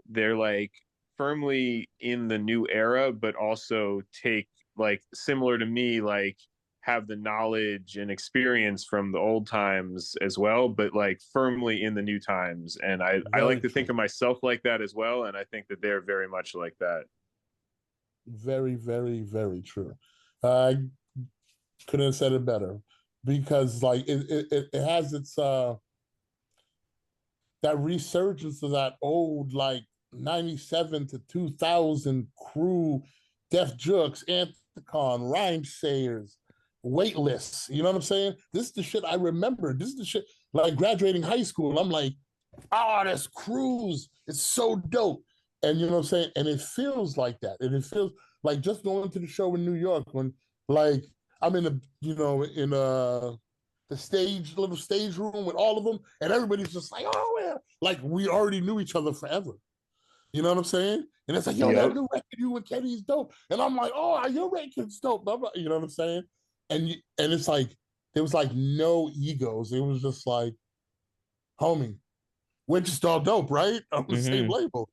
they're like firmly in the new era, but also take like similar to me, like have the knowledge and experience from the old times as well, but like firmly in the new times. And I like to think of myself like that as well. And I think that they're very much like that. Very, very, very true. I couldn't have said it better, because like it has its that resurgence of that old like 97 to 2000 crew, Def Jux, Anthicon, Rhyme Sayers, Weightless. You know what I'm saying? This is the shit I remember. This is the shit like graduating high school. I'm like, oh, this cruise. It's so dope. And you know what I'm saying? And it feels like that. And it feels like just going to the show in New York when like I'm in the, you know, in the little stage room with all of them, and everybody's just like, oh man, like we already knew each other forever. You know what I'm saying? And it's like, yo, that new record you and Kenny is dope. And I'm like, oh, your record's dope. You know what I'm saying? And it's like, there was like no egos. It was just like, homie, we're just all dope, right? On the same label.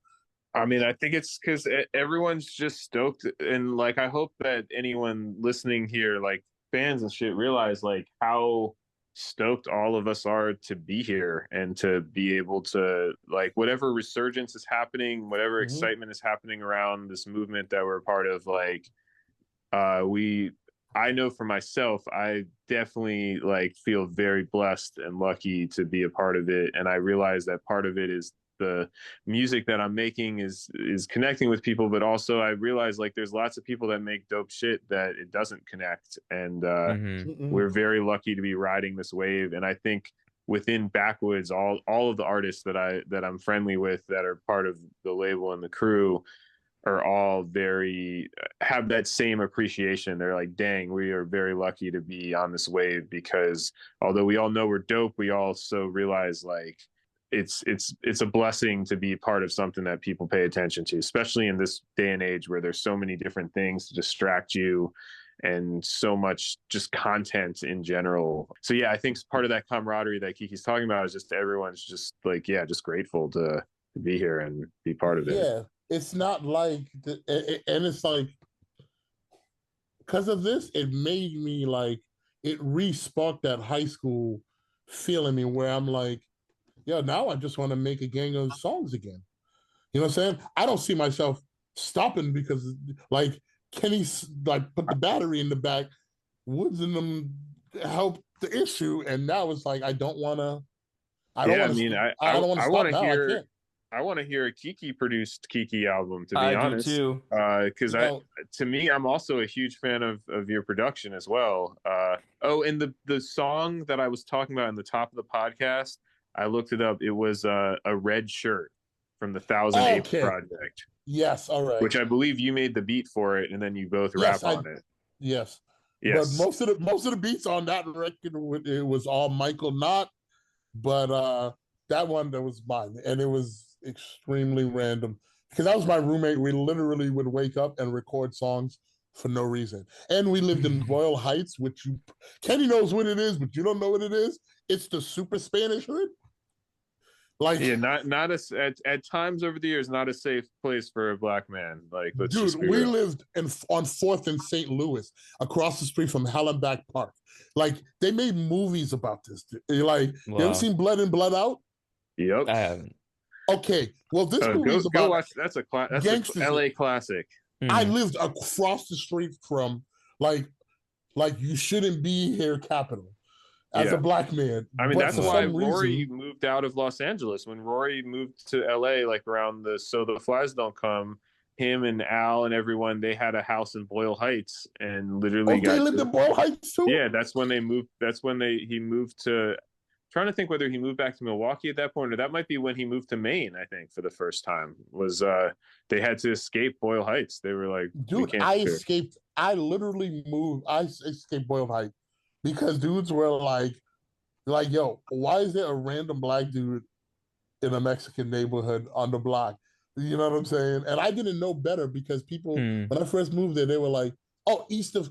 I mean, I think it's because everyone's just stoked. And like, I hope that anyone listening here, like fans and shit, realize like how stoked all of us are to be here and to be able to like whatever resurgence is happening, whatever excitement is happening around this movement that we're a part of. Like, I know for myself, I definitely like feel very blessed and lucky to be a part of it. And I realize that part of it is the music that I'm making is connecting with people, but also I realize like there's lots of people that make dope shit that it doesn't connect. And we're very lucky to be riding this wave. And I think within Backwoodz, all of the artists that I'm friendly with that are part of the label and the crew are all have that same appreciation. They're like, dang, we are very lucky to be on this wave, because although we all know we're dope, we also realize like it's a blessing to be part of something that people pay attention to, especially in this day and age where there's so many different things to distract you and so much just content in general. So yeah, I think part of that camaraderie that Kiki's talking about is just everyone's just like, yeah, just grateful to be here and be part of it. Yeah. It's not like, and it's like, because of this, it made me like, it re-sparked that high school feeling me where I'm like, yo, now I just want to make a gang of songs again. You know what I'm saying? I don't see myself stopping because like Kenny like put the battery in the back, Woods and them helped the issue, and now it's like I don't want to. I don't want to hear. I want to hear a Kiki produced Kiki album, to be honest. I do too. Because to me, I'm also a huge fan of your production as well. And the song that I was talking about in the top of the podcast, I looked it up. It was a Red Shirt from the 1008 project. Yes, all right. Which I believe you made the beat for it, and then you both rap on it. Yes. But most of the beats on that record, it was all Michael Knott, but that one that was mine, and it was extremely random because that was my roommate. We literally would wake up and record songs for no reason, and we lived in Boyle Heights, which Kenny knows what it is, but you don't know what it is. It's the super Spanish hood. Like, yeah, not at times over the years, not a safe place for a black man. Like, dude, we lived on 4th in St. Louis, across the street from Hallenbach Park. Like, they made movies about this. Like, you ever seen Blood In, Blood Out? Yep, I haven't. Okay, well, this movie is about watch. That's a LA classic. I lived across the street from like you shouldn't be here, Capital. As a black man. I mean, that's why Rory moved out of Los Angeles. When Rory moved to LA, like around So the Flies Don't Come, him and Al and everyone, they had a house in Boyle Heights and literally they lived in Boyle Heights too? Yeah, that's when they moved. That's when he moved to, trying to think whether he moved back to Milwaukee at that point, or that might be when he moved to Maine, I think, for the first time. Was they had to escape Boyle Heights. They were like, dude, I escaped. I literally moved. I escaped Boyle Heights because dudes were like, yo, why is there a random black dude in a Mexican neighborhood on the block? You know what I'm saying? And I didn't know better because people, when I first moved there, they were like, oh, east of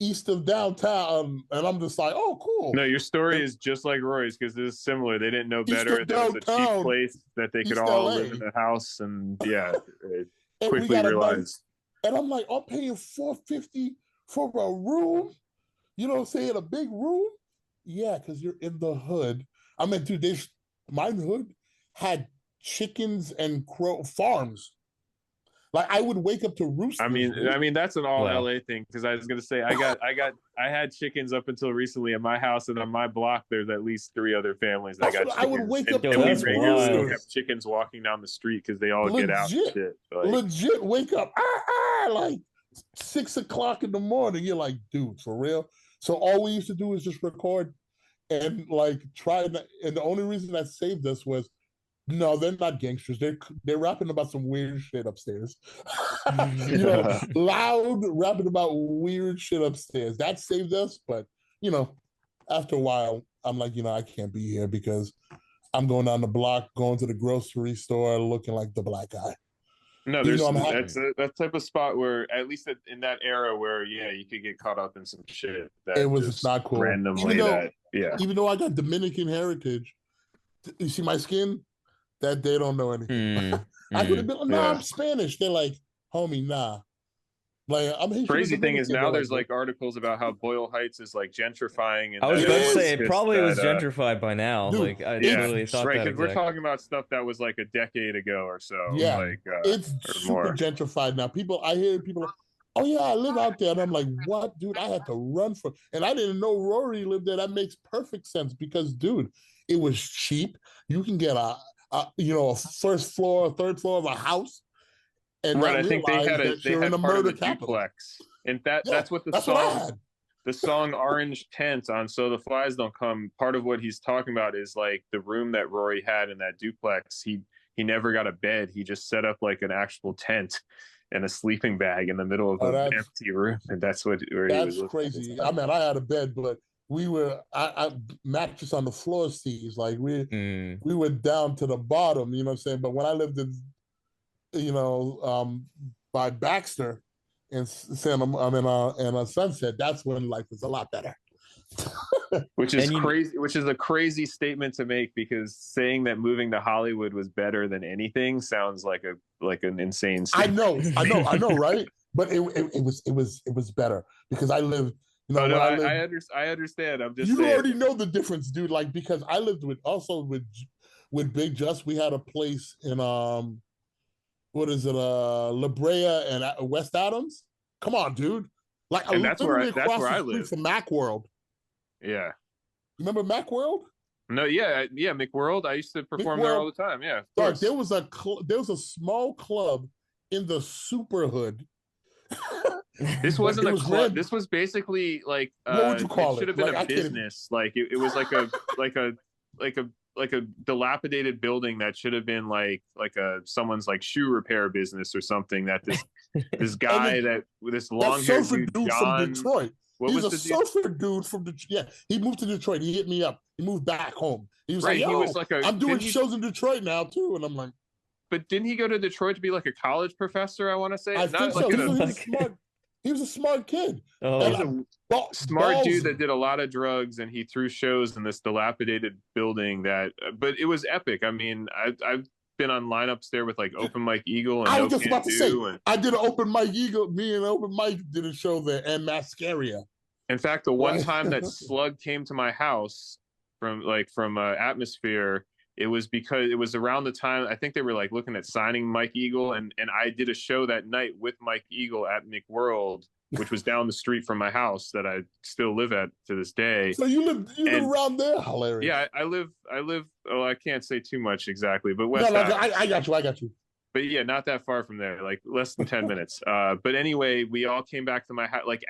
east of downtown, and I'm just like, oh, cool. No, your story And is just like Roy's because this is similar. They didn't know east better. of There was a cheap downtown, place that they could East all LA, live in the house, and yeah, and we quickly got a realized. nice. And I'm like, I'm paying $450 for a room. You know what I'm saying? A big room. Yeah, because you're in the hood. I mean, dude, my hood had chickens and crow farms. Like I would wake up to roosters. I mean that's an all Wow. LA thing because I was gonna say I had chickens up until recently in my house, and on my block there's at least 3 other families that got chickens. I would wake up Yo, to we that's regularly wild. have chickens walking down the street because they all get out and shit. Like, legit wake up like 6 o'clock in the morning. You're like, dude, for real. So all we used to do is just record and like try. And the only reason that saved us was, no, they're not gangsters. They're rapping about some weird shit upstairs. You know, loud rapping about weird shit upstairs. That saved us. But you know, after a while, I'm like, you know, I can't be here because I'm going down the block, going to the grocery store, looking like the black guy. no, You there's know, that's that type of spot where at least in that era where you could get caught up in some shit that It was just not cool. randomly Even though I got Dominican heritage, you see my skin? That they don't know anything. I could have been, nah, I'm Spanish. They're like, homie, nah. Like I'm Haitian. Crazy thing is Dominican. now They're there's like articles about how Boyle Heights is like gentrifying. And I was It about to is. say it probably was that, gentrified by now. dude, Like I yeah, literally thought right. that. Because we're exact- talking about stuff that was like a decade ago or so. Yeah, like it's or super more. gentrified now. I hear people, oh yeah, I live out there, and I'm like, what, dude? I had to run for, and I didn't know Rory lived there. That makes perfect sense because, dude, it was cheap. You can get a first floor, third floor of a house, and Right, I think they had a part of murder the capital. duplex, and that's what That's what I had. the song Orange Tent on So the Flies Don't Come, part of what he's talking about is like the room that Rory had in that duplex. He never got a bed. He just set up like an actual tent and a sleeping bag in the middle of an empty room, and that's where he was. That's crazy. I mean, I had a bed, but we were I mattress on the floor seas. Like we were down to the bottom. You know what I'm saying? But when I lived in, by Baxter and Sunset, that's when life was a lot better. Which is crazy. Which is a crazy statement to make because saying that moving to Hollywood was better than anything sounds like an insane statement. I know, right? But it was better because I lived. I understand. I'm just. You saying. already know the difference, dude. Like because I lived with Big Just. We had a place in what is it? La Brea and West Adams. Come on, dude. Like and that's where I live. From Macworld. Yeah. You remember Macworld? No, yeah, McWorld. I used to perform there all the time. Yeah, Dog, there was a small club in the super hood. This wasn't a club. This was basically like what would you call it? Should have been a business. Like it was like a dilapidated building that should have been like someone's like shoe repair business or something. That this guy this long haired dude from Detroit. He's a surfer dude from Detroit. Yeah, he moved to Detroit. He hit me up. He moved back home. He was like, "Yo, I'm doing shows in Detroit now too." And I'm like, "But didn't he go to Detroit to be like a college professor?" I want to say. I think so. He was a smart kid. Oh, he's a smart dude that did a lot of drugs, and he threw shows in this dilapidated building. But it was epic. I mean, I've been on lineups there with like Open Mike Eagle and I was just about to say, I did an Open Mike Eagle. Me and Open Mike did a show there and Mascaria. In fact, the one time that Slug came to my house from Atmosphere, it was because it was around the time I think they were like looking at signing Mike Eagle, and I did a show that night with Mike Eagle at McWorld, which was down the street from my house that I still live at to this day. So you live around there? Hilarious. Yeah, I live. Oh, I can't say too much exactly, but I got you. But yeah, not that far from there, like less than 10 minutes. But anyway, we all came back to my house. Like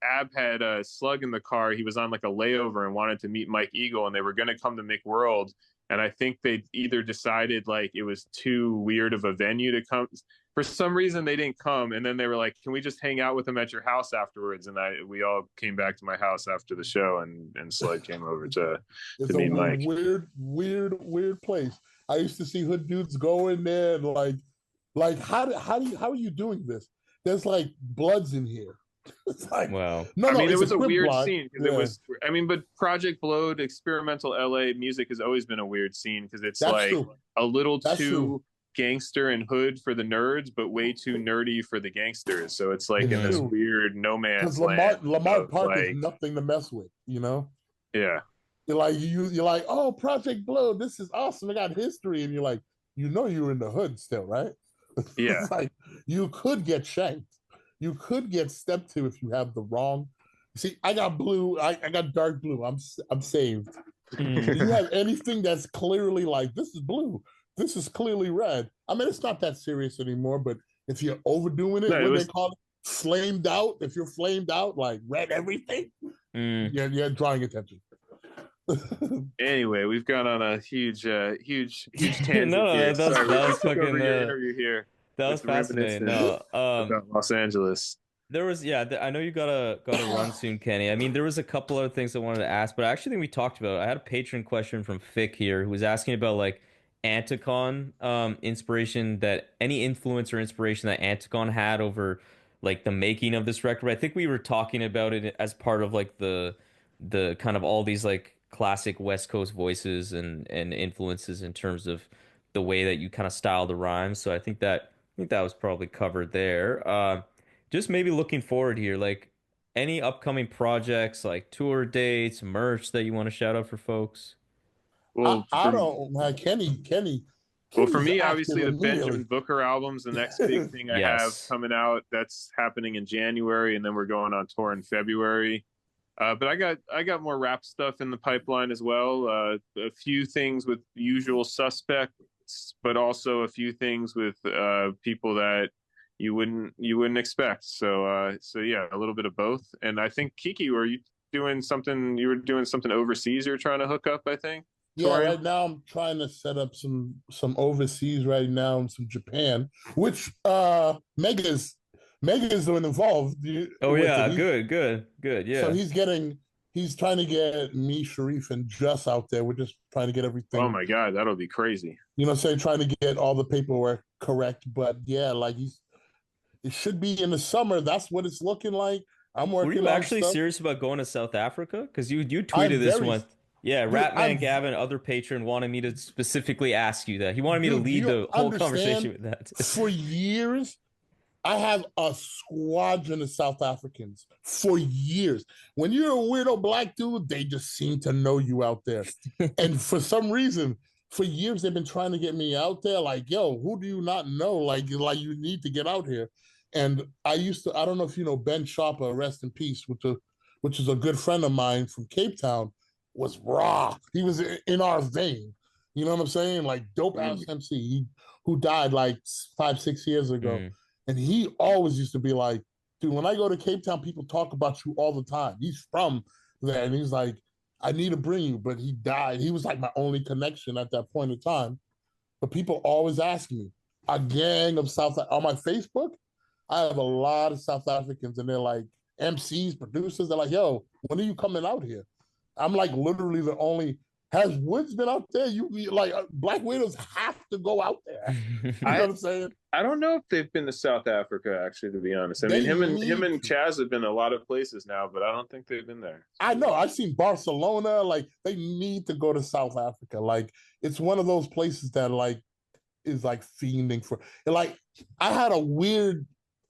Ab had a Slug in the car. He was on like a layover and wanted to meet Mike Eagle, and they were going to come to McWorld. And I think they either decided like it was too weird of a venue to come. For some reason, they didn't come. And then they were like, "Can we just hang out with them at your house afterwards?" And we all came back to my house after the show, and Slug came over to meet Mike. Weird place. I used to see hood dudes go in there and like how are you doing this? There's like Bloods in here. It's like, Wow. no, I mean, it it's was a quip weird block. scene because it was. I mean, but Project Blowed, experimental LA music has always been a weird scene because it's That's like true. a little That's too true. gangster and hood for the nerds, but way too nerdy for the gangsters. So it's like It's in this true. weird no Because man's land Lamar of Park is like, nothing to mess with, you know? yeah, You're like, you're like, oh, Project Blue, this is awesome. I got history. And you're like, you know you were in the hood still, right? yeah. It's like you could get shanked. You could get stepped to if you have the wrong. See, I got blue, I got dark blue. I'm saved. If you have anything that's clearly like this is blue, this is clearly red. I mean, it's not that serious anymore, but if you're overdoing it, No, it what was they call it, flamed out, if you're flamed out, like red everything, you're drawing attention. anyway. We've gone on a huge tangent No, here. that Sorry, was we took fucking. over your interview here. That was with fascinating. reminiscing No, about Los Angeles. there was, yeah. I know you gotta run soon, Kenny. I mean, there was a couple other things I wanted to ask, but I actually think we talked about it. I had a patron question from Fick here who was asking about like Anticon inspiration, that any influence or inspiration that Anticon had over like the making of this record. I think we were talking about it as part of like the kind of all these like classic West Coast voices and influences in terms of the way that you kind of style the rhymes. So I think that was probably covered there. Just maybe looking forward here, like any upcoming projects, like tour dates, merch that you want to shout out for folks. Well, I don't, Kenny. well, for Kenny's me, active obviously, the immediately. Benjamin Booker album's the next big thing I have Yes. coming out. That's happening in January, and then we're going on tour in February. But I got more rap stuff in the pipeline as well. A few things with Usual Suspects, but also a few things with people that you wouldn't expect. So yeah, a little bit of both. And I think Kiki, were you doing something? You were doing something overseas. You're trying to hook up, I think. Yeah, Touring? right now I'm trying to set up some overseas right now in some Japan, which Mega is doing involved Oh with yeah, it. good. So Yeah. he's trying to get me, Sharif, and Just out there. We're just trying to get Oh everything, my God, that'll be crazy. trying to get all the paperwork correct. But yeah, like it should be in the summer. That's what it's looking like. I'm Were working you on actually stuff. serious about going to South Africa? Because you I'm tweeted this very, one. Yeah, dude. Ratman Gavin, other patron, wanted me to specifically ask you that. He wanted me to Dude, do lead you the whole conversation understand? with that. For years, I have a squadron of South Africans for years. When you're a weirdo black dude, they just seem to know you out there. And for some reason, for years they've been trying to get me out there. Like, yo, who do you not know? Like you need to get out here. And I don't know if you know Ben Sharper, rest in peace, which is a good friend of mine from Cape Town, was raw. He was in our vein. You know what I'm saying? Like dope ass MC who died like 5-6 years ago. Mm. And he always used to be like, dude, when I go to Cape Town, people talk about you all the time. He's from there. And he's like, I need to bring you. But he died. He was like my only connection at that point in time. But people always ask me, a gang of on my Facebook, I have a lot of South Africans and they're like MCs, producers. They're like, yo, when are you coming out here? I'm like literally the only. Has Woods been out there? You like Black Widows have to go out there. You know what I'm saying? I don't know if they've been to South Africa, actually, to be honest. I They mean, him need and to. Chaz have been a lot of places now, but I don't think they've been there. I know. I've seen Barcelona. Like they need to go to South Africa. Like it's one of those places that like is like fiending for. And like I had a weird.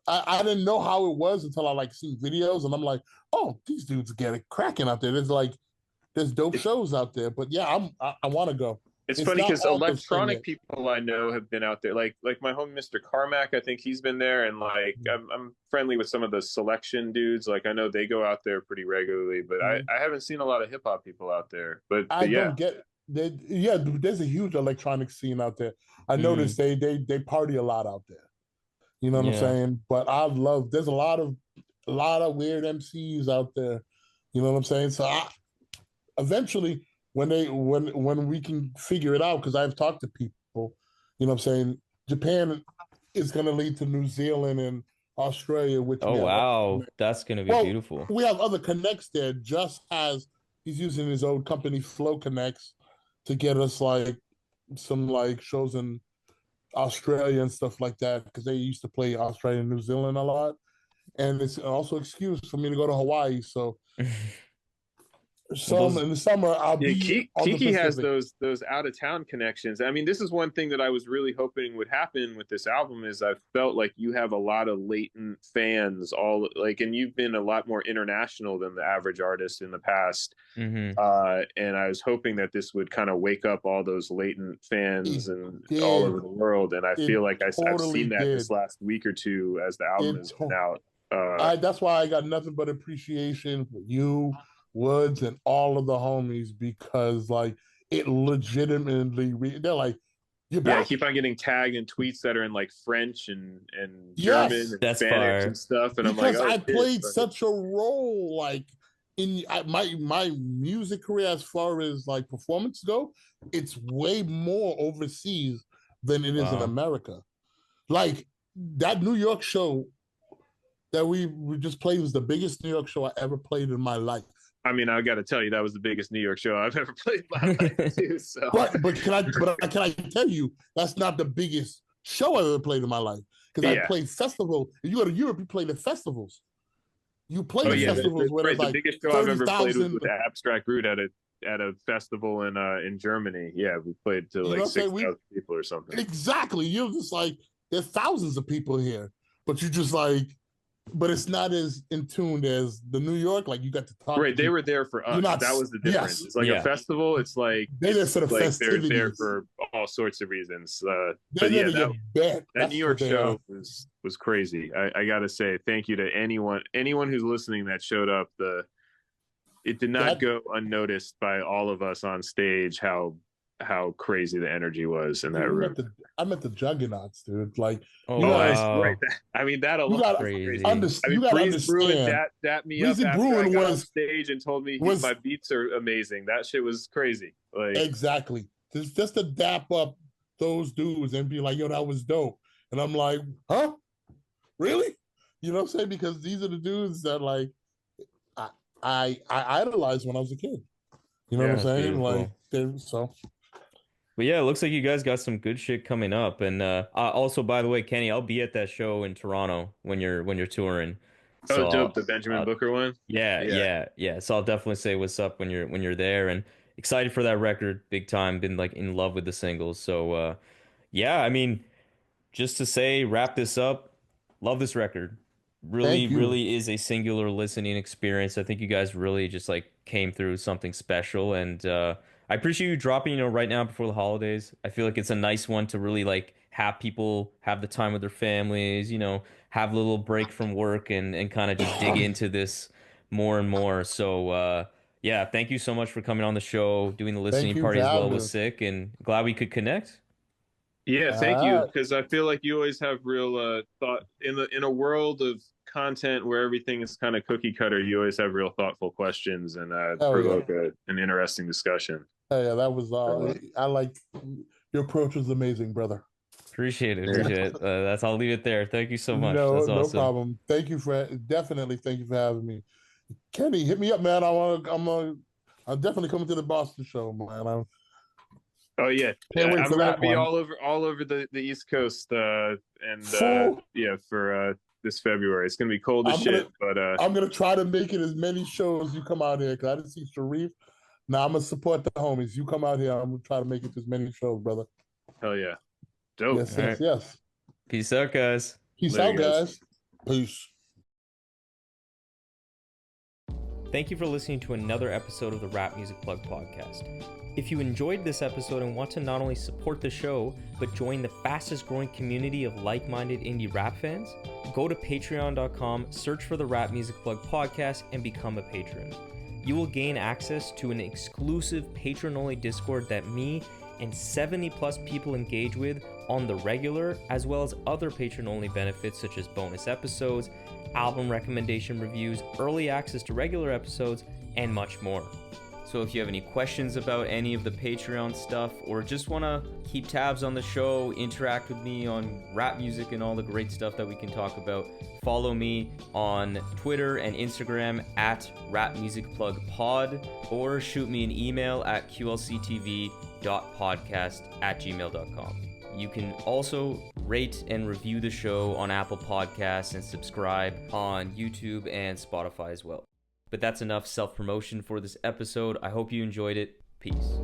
I didn't know how it was until I like seen videos, and I'm like, oh, these dudes get it cracking out there. There's dope shows out there. But yeah, I want to go. It's It's funny not because August thing electronic yet. people I know have been out there. Like my homie Mr. Carmack, I think he's been there, and like I'm friendly with some of the selection dudes. Like I know they go out there pretty regularly, but I haven't seen a lot of hip hop people out there. But I yeah, don't get yeah, there's a huge electronic scene out there. I noticed they party a lot out there. You know what I'm Yeah. saying? But there's a lot of weird MCs out there. You know what I'm saying? So eventually when we can figure it out, because I've talked to people, you know what I'm saying, Japan is gonna lead to New Zealand and Australia, which Oh we have wow, that's gonna be well, beautiful. we have other connects there. He's using his old company Flow Connects to get us like some like shows in Australia and stuff like that because they used to play Australia and New Zealand a lot. and it's also an excuse for me to go to Hawaii. So Well, in the summer I'll be on the Kiki has Pacific. those out of town connections. I mean, this is one thing that I was really hoping would happen with this album is I felt like you have a lot of latent fans, all like, and you've been a lot more international than the average artist in the past. And I was hoping that this would kind of wake up all those latent fans and all over the world. And I feel like I've seen that this last week or two as the album has been out. That's why I got nothing but appreciation for you, Woods, and all of the homies, because like it legitimately they're like, you're back. I keep on getting tagged in tweets that are in like French and German and Spanish and stuff, and because I'm like, I played such a role like in my music career as far as like performance go. It's way more overseas than it is in America. Like that New York show that we just played was the biggest New York show I ever played in my life. I mean, I got to tell you, that was the biggest New York show I've ever played in my life too. So, but can I tell you that's not the biggest show I ever played in my life? Because I played festivals. If you go to Europe, you play the festivals. You play the festivals where there's like the biggest show I've ever played was with Abstract Root at a festival in Germany. Yeah, we played to like 6,000 people or something. Exactly. You're just like, there's thousands of people here, but you just like. But it's not as in tune as the New York. Like you got to talk. Right, they were there for us. That was the difference. It's like a festival. It's like they're there for the festivities. They're there for all sorts of reasons. But yeah, that New York show was crazy. I gotta say thank you to anyone who's listening that showed up. It did not go unnoticed by all of us on stage how crazy the energy was in that room. I met the juggernauts, dude. Like, right. I mean, that alone crazy. You gotta understand. Dapped me up after I got on stage and told me my beats are amazing. That shit was crazy. Like, exactly. Just to dap up those dudes and be like, yo, that was dope. And I'm like, huh? Really? You know what I'm saying? Because these are the dudes that like I idolized when I was a kid. You know what I'm saying? Like, But yeah, it looks like you guys got some good shit coming up. And also, by the way, Kenny, I'll be at that show in Toronto when you're touring. So, dope! The Benjamin Booker one. Yeah. So I'll definitely say what's up when you're there, and excited for that record, big time. Been like in love with the singles. So yeah, I mean, just to say, wrap this up. Love this record. Really is a singular listening experience. I think you guys really just like came through something special, and I appreciate you dropping, right now before the holidays. I feel like it's a nice one to really like have people have the time with their families, have a little break from work and kind of just dig into this more and more. So yeah, thank you so much for coming on the show, doing the listening party as well was sick, and glad we could connect. Yeah, thank you, because I feel like you always have real thought in a world of content where everything is kind of cookie cutter. You always have real thoughtful questions and provoke an interesting discussion. Yeah, that was I like your approach was amazing, brother. Appreciate it. That's I'll leave it there. Thank you so much. No, that's awesome. No problem. Thank you for having me. Kenny, hit me up, man. I'm definitely coming to the Boston show, man. Oh yeah, I'm gonna be all over the East Coast for this February. It's gonna be cold as shit, but I'm gonna try to make it as many shows you come out here, because I didn't see Sharif. Now I'm gonna support the homies. You come out here, I'm gonna try to make it to as many shows, brother. Hell yeah, dope. Yes. Peace out, guys. Peace out, guys. Peace. Thank you for listening to another episode of the Rap Music Plug podcast. If you enjoyed this episode and want to not only support the show, but join the fastest growing community of like-minded indie rap fans, go to patreon.com, search for the Rap Music Plug podcast, and become a patron. You will gain access to an exclusive patron-only Discord that me and 70 plus people engage with on the regular, as well as other patron-only benefits such as bonus episodes, album recommendation reviews, early access to regular episodes, and much more. So if you have any questions about any of the Patreon stuff, or just want to keep tabs on the show, interact with me on rap music and all the great stuff that we can talk about, follow me on Twitter and Instagram at rapmusicplugpod, or shoot me an email at qlctv.podcast@gmail.com. You can also rate and review the show on Apple Podcasts and subscribe on YouTube and Spotify as well. But that's enough self-promotion for this episode. I hope you enjoyed it. Peace.